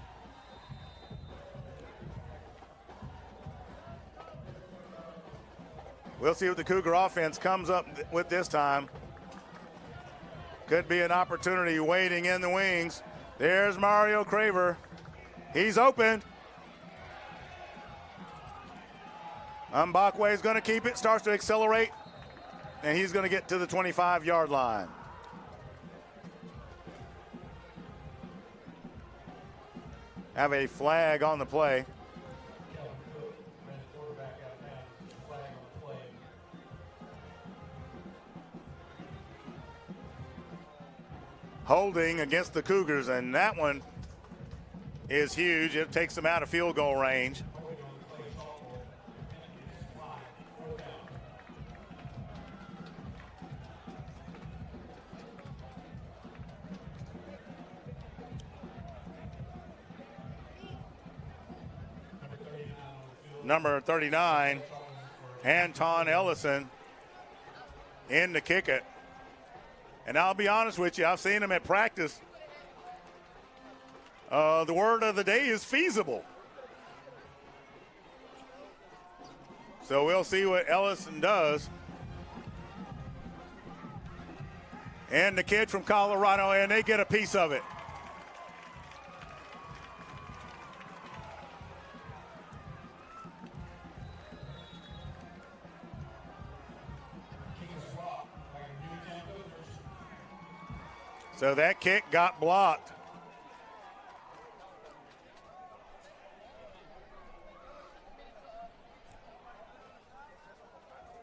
We'll see what the Cougar offense comes up with this time. Could be an opportunity waiting in the wings. There's Mario Craver. He's open. Mbakwe is going to keep it, starts to accelerate, and he's going to get to the 25-yard line. Have a flag on the play. Holding against the Cougars, and that one is huge. It takes them out of field goal range. Number 39, Anton Ellison, in to kick it. And I'll be honest with you, I've seen him at practice. The word of the day is feasible. So we'll see what Ellison does. And the kid from Colorado, and they get a piece of it. So that kick got blocked.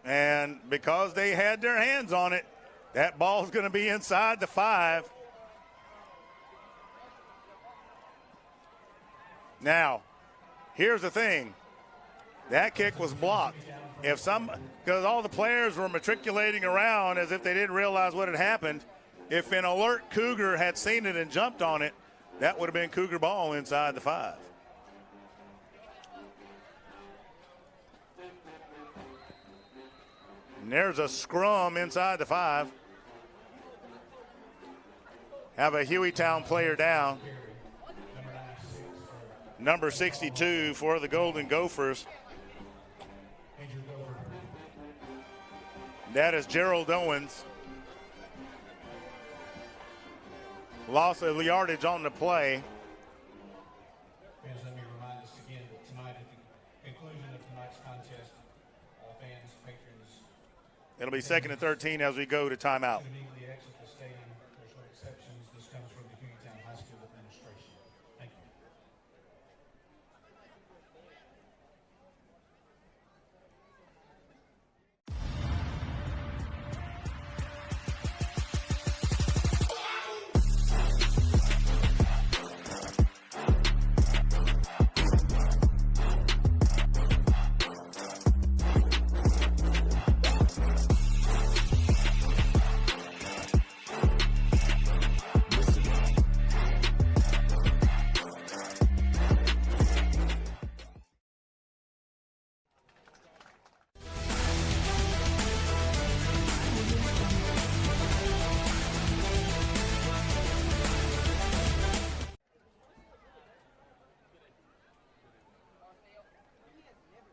And because they had their hands on it, that ball's going to be inside the 5. Now, here's the thing. That kick was blocked. Because all the players were matriculating around as if they didn't realize what had happened. If an alert Cougar had seen it and jumped on it, that would have been Cougar ball inside the 5. And there's a scrum inside the 5. Have a Hueytown player down. Number 62 for the Golden Gophers. That is Gerald Owens. Loss of yardage on the play. Fans, let me remind us again that tonight at the conclusion of tonight's contest, all fans, patrons. It'll be 2nd and 13 as we go to timeout. Should immediately exit the stadium. There's no exceptions. This comes from the Hueytown High School administration. Thank you.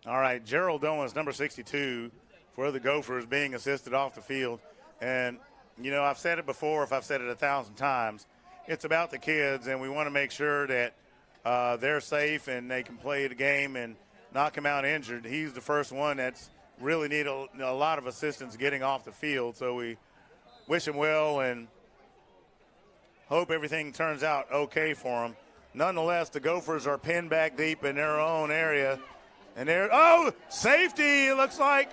All right, Gerald Owens, number 62, for the Gophers, being assisted off the field. And, you know, I've said it before, if I've said it 1,000 times, it's about the kids, and we want to make sure that they're safe and they can play the game and not come out injured. He's the first one that's really need a lot of assistance getting off the field. So we wish him well and hope everything turns out okay for him. Nonetheless, the Gophers are pinned back deep in their own area. And there, oh, safety, it looks like.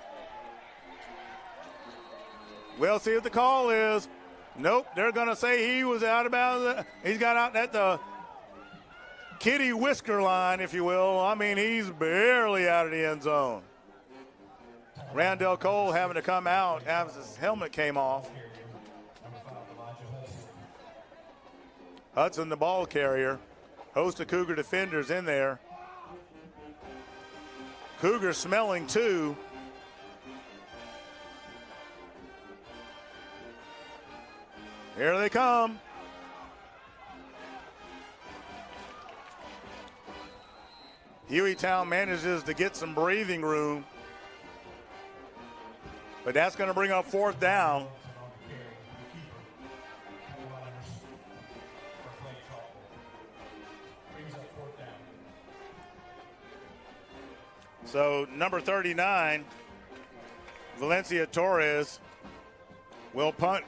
We'll see what the call is. Nope, they're going to say he was out of bounds. He's got out at the kitty whisker line, if you will. I mean, he's barely out of the end zone. Randall Cole having to come out as his helmet came off. Hudson, the ball carrier. Host of Cougar defenders in there. Cougar smelling two. Here they come. Hueytown manages to get some breathing room, but that's going to bring up 4th down. So number 39, Valencia Torres, will punt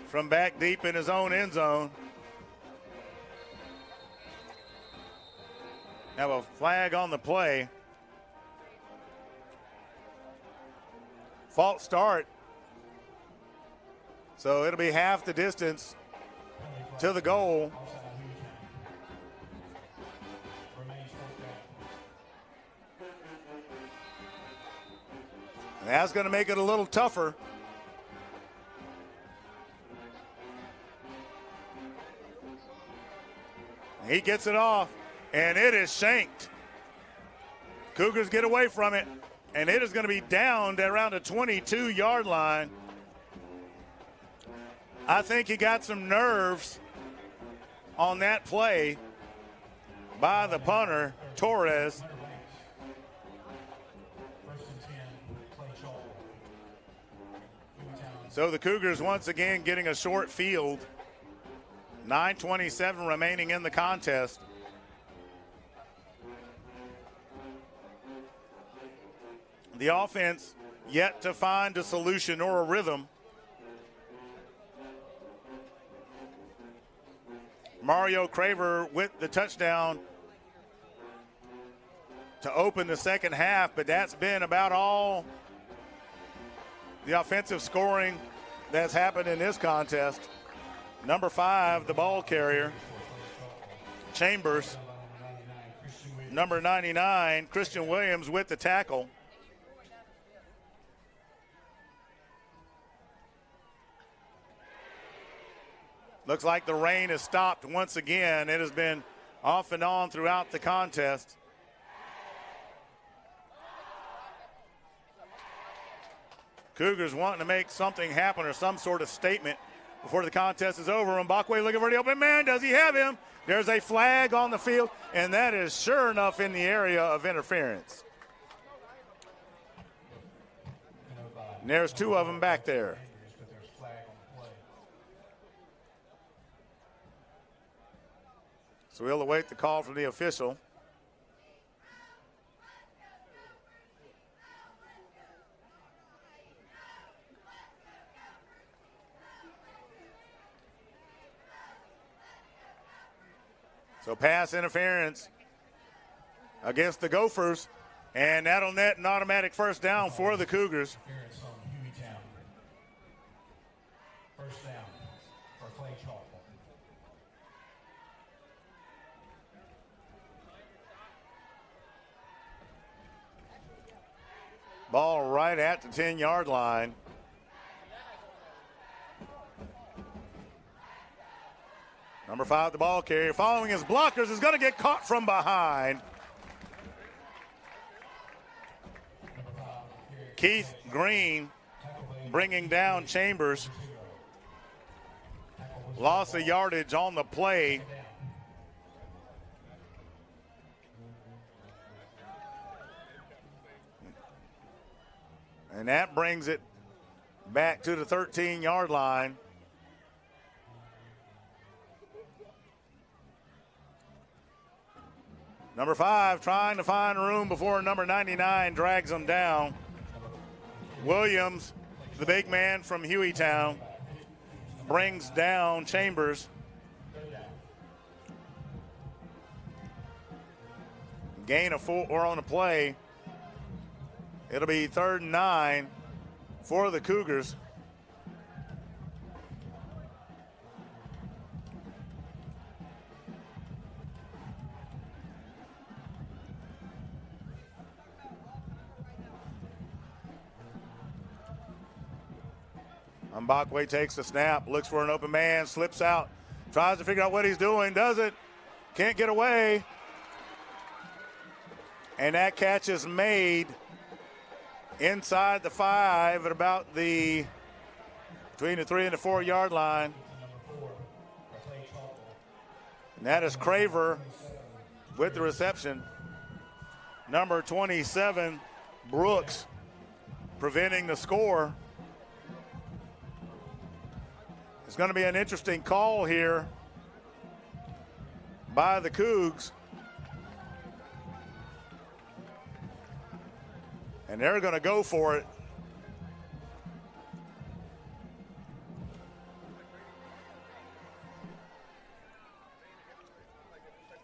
from back deep in his own end zone. Have a flag on the play. False start. So it'll be half the distance to the goal. And that's going to make it a little tougher. He gets it off, and it is shanked. Cougars get away from it, and it is going to be down to around the 22-yard line. I think he got some nerves on that play by the punter, Torres. So the Cougars once again getting a short field. 9:27 remaining in the contest. The offense yet to find a solution or a rhythm. Mario Craver with the touchdown to open the second half, but that's been about all the offensive scoring that's happened in this contest. Number 5, the ball carrier, Chambers. Number 99, Christian Williams with the tackle. Looks like the rain has stopped once again. It has been off and on throughout the contest. Cougars wanting to make something happen or some sort of statement before the contest is over. Mbakwe looking for the open man. Does he have him? There's a flag on the field, and that is sure enough in the area of interference. And there's two of them back there. So we'll await the call from the official. So pass interference against the Gophers, and that'll net an automatic first down for the Cougars. First down for Clay-Chalkville. Ball right at the 10-yard line. Number 5, the ball carrier, following his blockers, is going to get caught from behind. Keith Green bringing down Chambers. Loss of yardage on the play. And that brings it back to the 13-yard line. Number 5 trying to find room before number 99 drags him down. Williams, the big man from Hueytown, brings down Chambers. Gain of 4 on the play. It'll be 3rd and 9 for the Cougars. Mbakwe takes the snap, looks for an open man, slips out, tries to figure out what he's doing, does it, can't get away. And that catch is made inside the 5 at about between the 3 and the 4 yard line. And that is Craver with the reception. Number 27, Brooks, preventing the score. It's going to be an interesting call here by the Cougs. And they're going to go for it.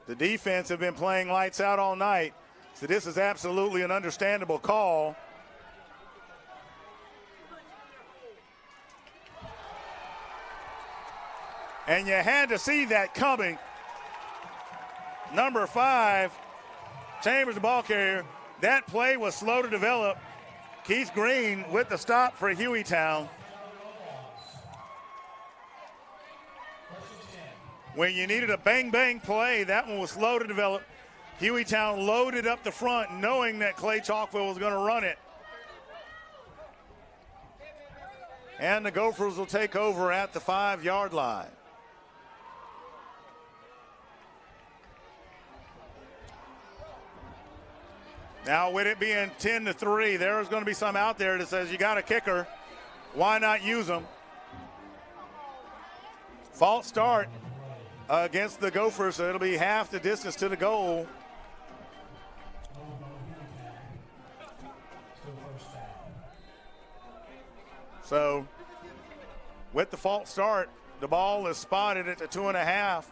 The defense have been playing lights out all night, so this is absolutely an understandable call. And you had to see that coming. Number 5, Chambers, the ball carrier. That play was slow to develop. Keith Green with the stop for Hueytown. When you needed a bang-bang play, that one was slow to develop. Hueytown loaded up the front knowing that Clay-Chalkville was going to run it. And the Gophers will take over at the 5 yard line. Now, with it being 10-3, there's going to be some out there that says you got a kicker. Why not use them? False start against the Gophers, so it'll be half the distance to the goal. So, with the false start, the ball is spotted at the 2.5.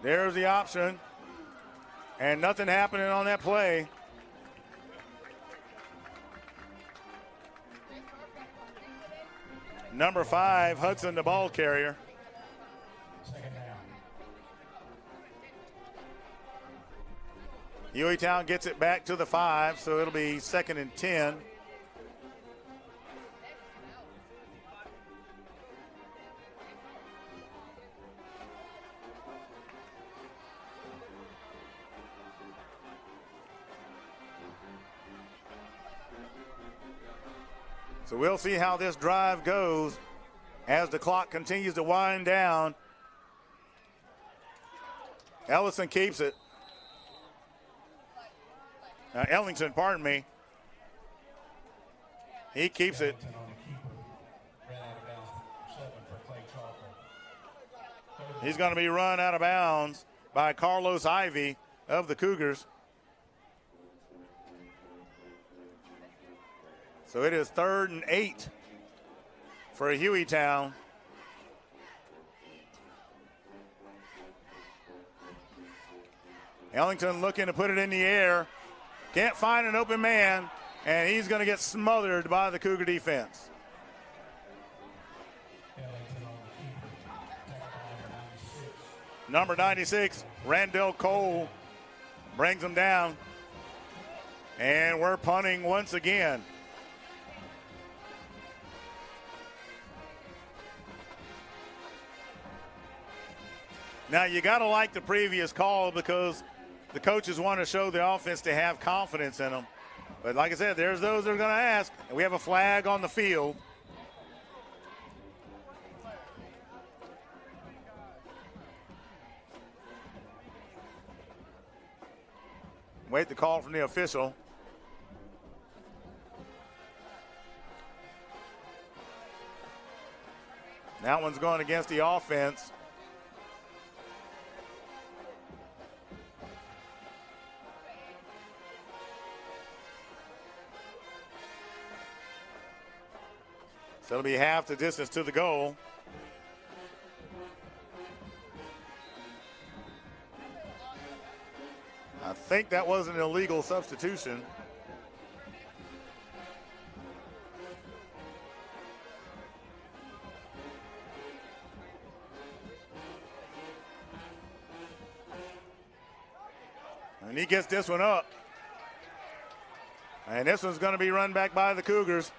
There's the option. And nothing happening on that play. Number 5, Hudson, the ball carrier. Hueytown gets it back to the 5, so it'll be 2nd and 10. So we'll see how this drive goes as the clock continues to wind down. Ellison keeps it. Ellington, pardon me. He keeps it. He's going to be run out of bounds by Carlos Ivy of the Cougars. So it is 3rd and 8 for Hueytown. Ellington looking to put it in the air. Can't find an open man, and he's going to get smothered by the Cougar defense. Number 96, Randall Cole, brings him down. And we're punting once again. Now, you got to like the previous call because the coaches want to show the offense to have confidence in them. But like I said, there's those that are going to ask. And we have a flag on the field. Wait the call from the official. That one's going against the offense. So it'll be half the distance to the goal. I think that was an illegal substitution. And he gets this one up. And this one's going to be run back by the Cougars.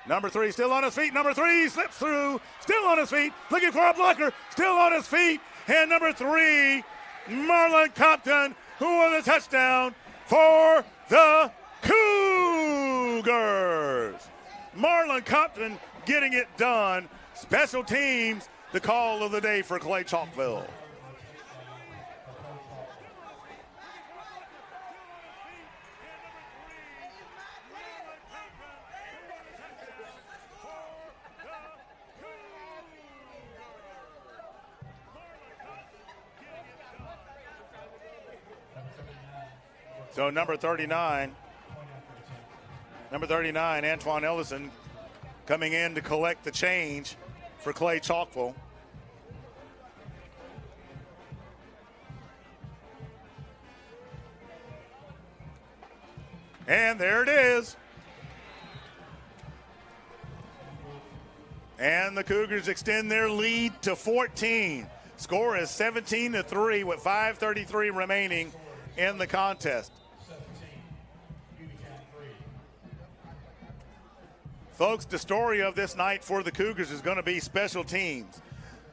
Number 3 still on his feet. Number 3 slips through. Still on his feet. Looking for a blocker. Still on his feet. And number 3, Marlon Compton, who won the touchdown for the Cougars. Marlon Compton getting it done. Special teams, the call of the day for Clay-Chalkville. So number 39, Antoine Ellison coming in to collect the change for Clay-Chalkville. And there it is. And the Cougars extend their lead to 14. Score is 17-3 with 5:33 remaining in the contest. Folks, the story of this night for the Cougars is going to be special teams.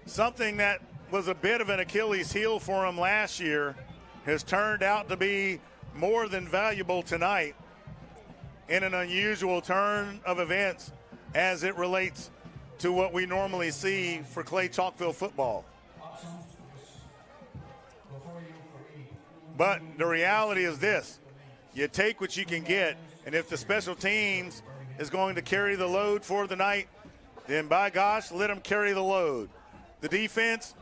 Something that was a bit of an Achilles heel for them last year has turned out to be more than valuable tonight in an unusual turn of events as it relates to what we normally see for Clay-Chalkville football. But the reality is this: you take what you can get, and if the special teams is going to carry the load for the night, then by gosh, let them carry the load. The defense,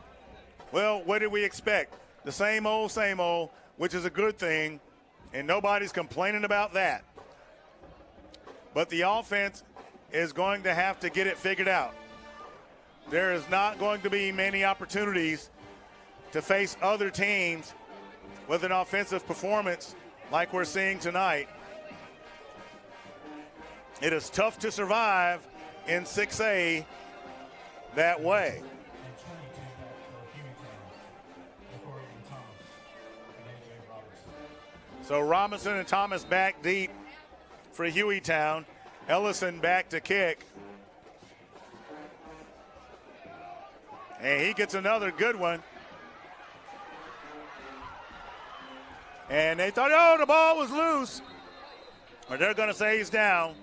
well, what did we expect? The same old, which is a good thing, and nobody's complaining about that. But the offense is going to have to get it figured out. There is not going to be many opportunities to face other teams with an offensive performance like we're seeing tonight. It is tough to survive in 6A that way. So Robinson and Thomas back deep for Hueytown. Ellison back to kick. And he gets another good one. And they thought, oh, the ball was loose. But they're going to say he's down.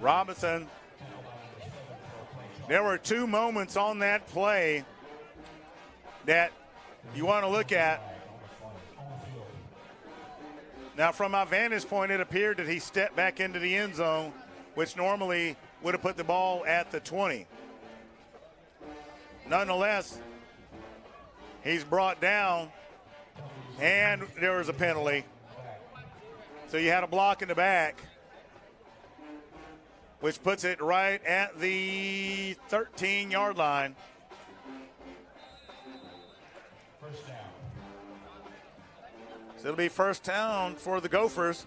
Robinson. There were two moments on that play that you want to look at. Now, from my vantage point, it appeared that he stepped back into the end zone, which normally would have put the ball at the 20. Nonetheless, he's brought down, and there was a penalty. So you had a block in the back, which puts it right at the 13-yard line. First down. So it'll be first down for the Gophers.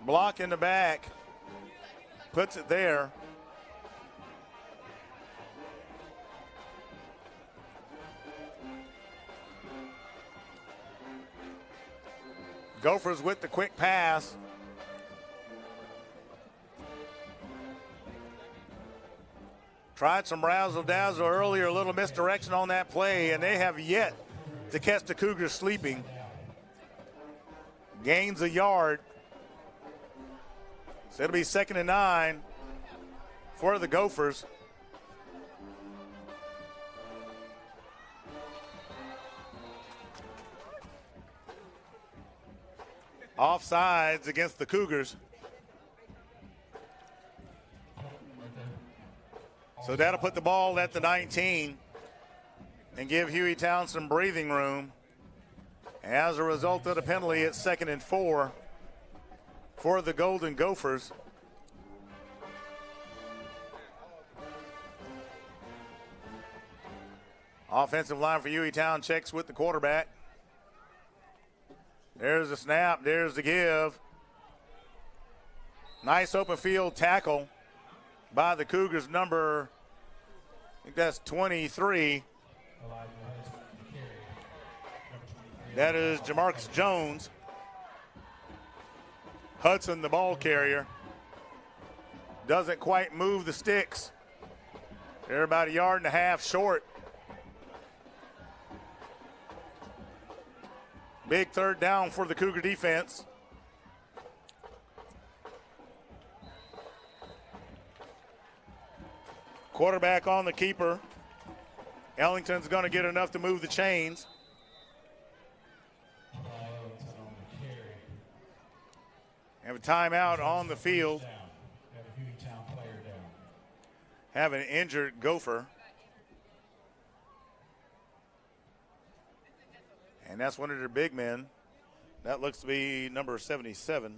Block in the back, puts it there. Gophers with the quick pass. Tried some razzle-dazzle earlier, a little misdirection on that play, and they have yet to catch the Cougars sleeping. Gains a yard. So it'll be 2nd and 9 for the Gophers. Offsides against the Cougars. So that'll put the ball at the 19 and give Hueytown some breathing room. As a result of the penalty, it's 2nd and 4 for the Golden Gophers. Offensive line for Hueytown checks with the quarterback. There's the snap, there's the give. Nice open field tackle by the Cougars, number, I think that's 23. That is Jamarcus Jones. Hudson, the ball carrier, doesn't quite move the sticks. They're about 1.5 yards short. Big third down for the Cougar defense. Quarterback on the keeper. Ellington's going to get enough to move the chains. Have a timeout on the field. Have an injured Gopher. And that's one of their big men. That looks to be number 77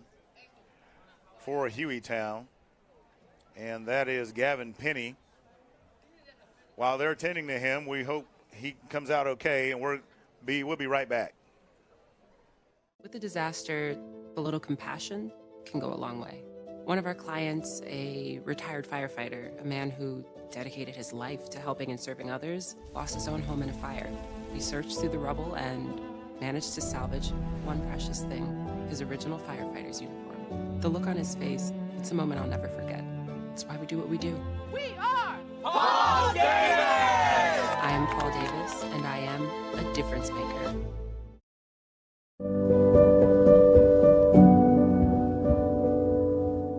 for Hueytown. And that is Gavin Penny. While they're attending to him, we hope he comes out okay, and we'll be right back. With the disaster, a little compassion can go a long way. One of our clients, a retired firefighter, a man who dedicated his life to helping and serving others, lost his own home in a fire. We searched through the rubble and managed to salvage one precious thing, his original firefighter's uniform. The look on his face, it's a moment I'll never forget. It's why we do what we do. We are Paul Davis! I am Paul Davis, and I am a difference maker.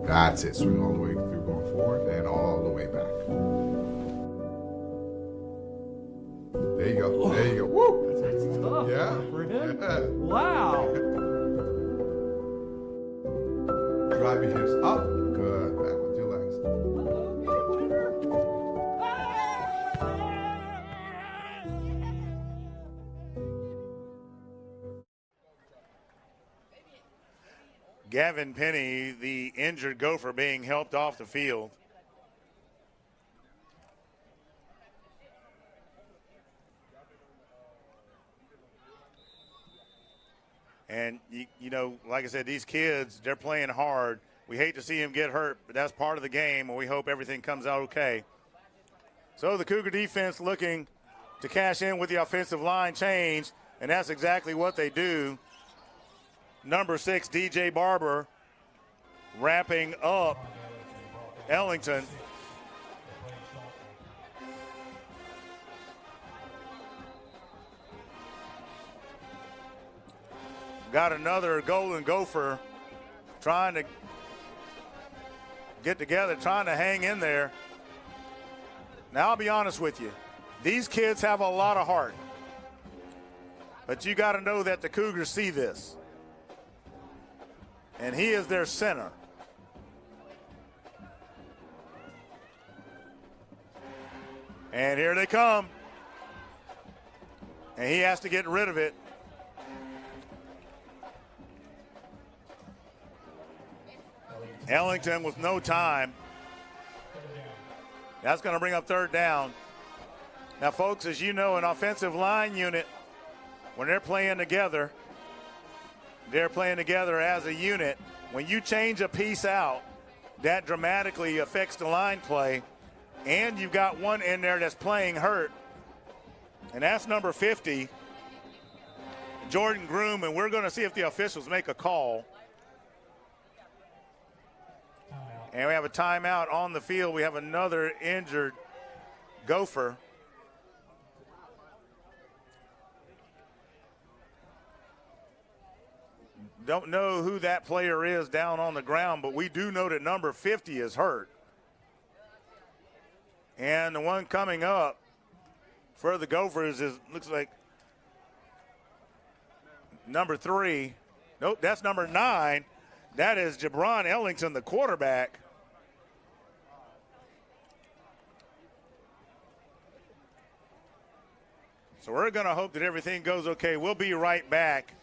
That's it. Swing all the way through going forward and all the way back. There you go. There you go. Woo! That's tough. Yeah. For him? Yeah. Wow. Drive your hips up. Good. Back with your legs. Gavin Penny, the injured Gopher, being helped off the field. And, you know, like I said, these kids, they're playing hard. We hate to see him get hurt, but that's part of the game, and we hope everything comes out okay. So the Cougar defense looking to cash in with the offensive line change, and that's exactly what they do. Number 6, DJ Barber, wrapping up Ellington. Got another Golden Gopher trying to get together, trying to hang in there. Now, I'll be honest with you. These kids have a lot of heart. But you got to know that the Cougars see this. And he is their center. And here they come. And he has to get rid of it. Ellington with no time. That's going to bring up third down. Now, folks, as you know, an offensive line unit, when they're playing together as a unit. When you change a piece out, that dramatically affects the line play. And you've got one in there that's playing hurt. And that's number 50, Jordan Groom. And we're going to see if the officials make a call. And we have a timeout on the field. We have another injured Gopher. Don't know who that player is down on the ground, but we do know that number 50 is hurt. And the one coming up for the Gophers looks like number 3. Nope, that's number 9. That is Jabron Ellington, the quarterback. So we're going to hope that everything goes okay. We'll be right back.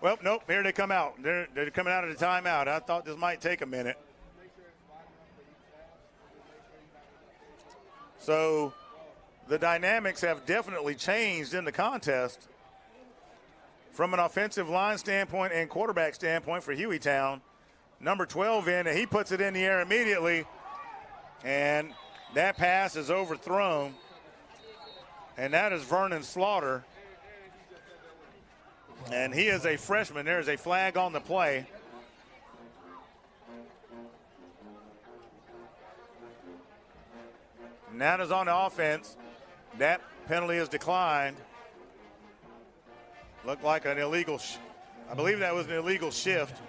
Well, nope, here they come out. They're coming out of the timeout. I thought this might take a minute. So the dynamics have definitely changed in the contest from an offensive line standpoint and quarterback standpoint for Hueytown. Number 12 in, and he puts it in the air immediately. And that pass is overthrown. And that is Vernon Slaughter. And he is a freshman. There is a flag on the play. And that is on the offense. That penalty is declined. Looked like an illegal, I believe that was an illegal shift.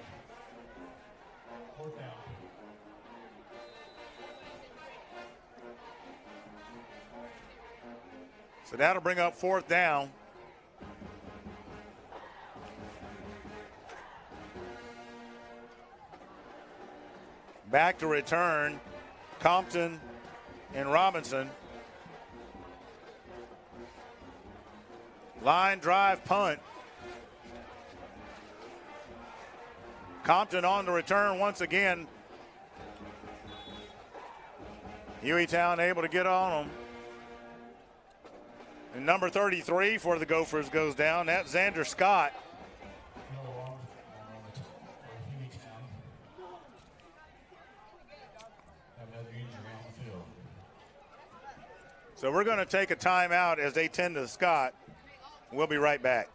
So that'll bring up fourth down. Back to return, Compton and Robinson. Line drive punt. Compton on the return once again. Hueytown able to get on them. And number 33 for the Gophers goes down. That's Xander Scott. So we're going to take a timeout as they tend to Scott. We'll be right back.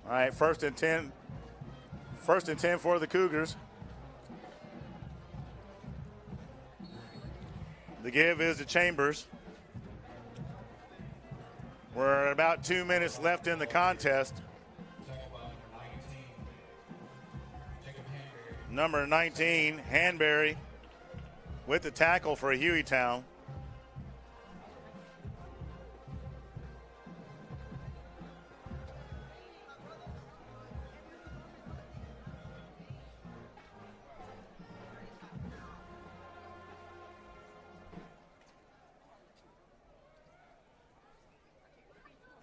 All right, first and 10 for the Cougars. The give is to Chambers. We're about 2 minutes left in the contest. Number 19, Hanbury, with the tackle for Hueytown.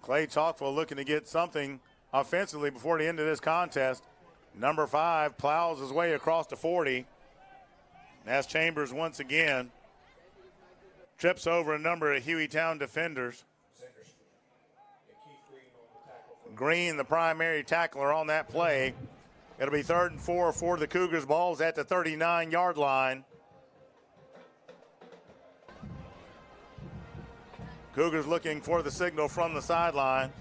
Clay-Chalkville looking to get something offensively before the end of this contest. Number 5 plows his way across the 40. As Chambers once again trips over a number of Hueytown defenders. Green, the primary tackler on that play. It'll be 3rd and 4 for the Cougars. Ball's at the 39-yard line. Cougars looking for the signal from the sideline.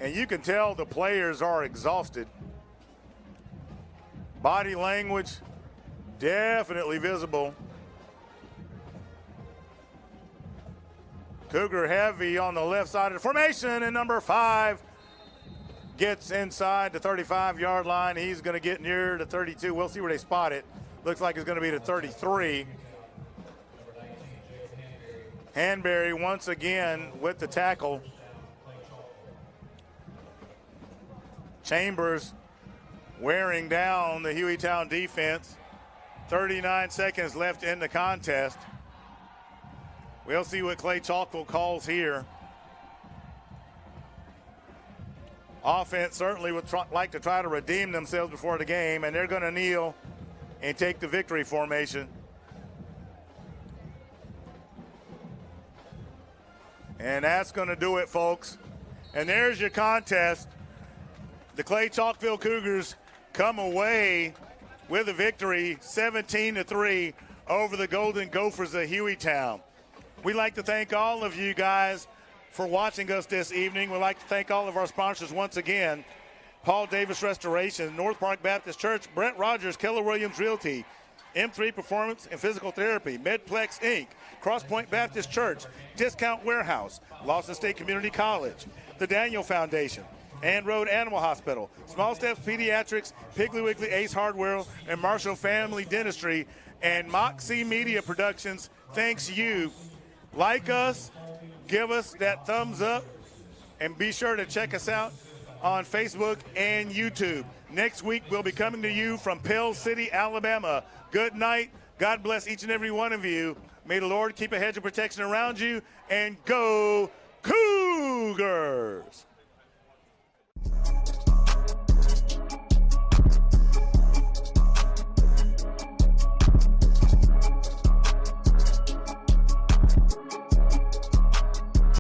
And you can tell the players are exhausted. Body language definitely visible. Cougar heavy on the left side of the formation, and number 5 gets inside the 35-yard line. He's going to get near the 32. We'll see where they spot it. Looks like it's going to be the 33. Hanbury once again with the tackle. Chambers wearing down the Hueytown defense. 39 seconds left in the contest. We'll see what Clay-Chalkville calls here. Offense certainly would like to try to redeem themselves before the game, and they're going to kneel and take the victory formation. And that's going to do it, folks. And there's your contest. The Clay-Chalkville Cougars come away with a victory, 17-3 over the Golden Gophers of Hueytown. We'd like to thank all of you guys for watching us this evening. We'd like to thank all of our sponsors once again. Paul Davis Restoration, North Park Baptist Church, Brent Rogers, Keller Williams Realty, M3 Performance and Physical Therapy, Medplex Inc., Crosspoint Baptist Church, Discount Warehouse, Lawson State Community College, the Daniel Foundation, and Road Animal Hospital, Small Steps Pediatrics, Piggly Wiggly Ace Hardware, and Marshall Family Dentistry, and Moxie Media Productions. Thanks you. Like us, give us that thumbs up, and be sure to check us out on Facebook and YouTube. Next week, we'll be coming to you from Pell City, Alabama. Good night. God bless each and every one of you. May the Lord keep a hedge of protection around you, and go Cougars!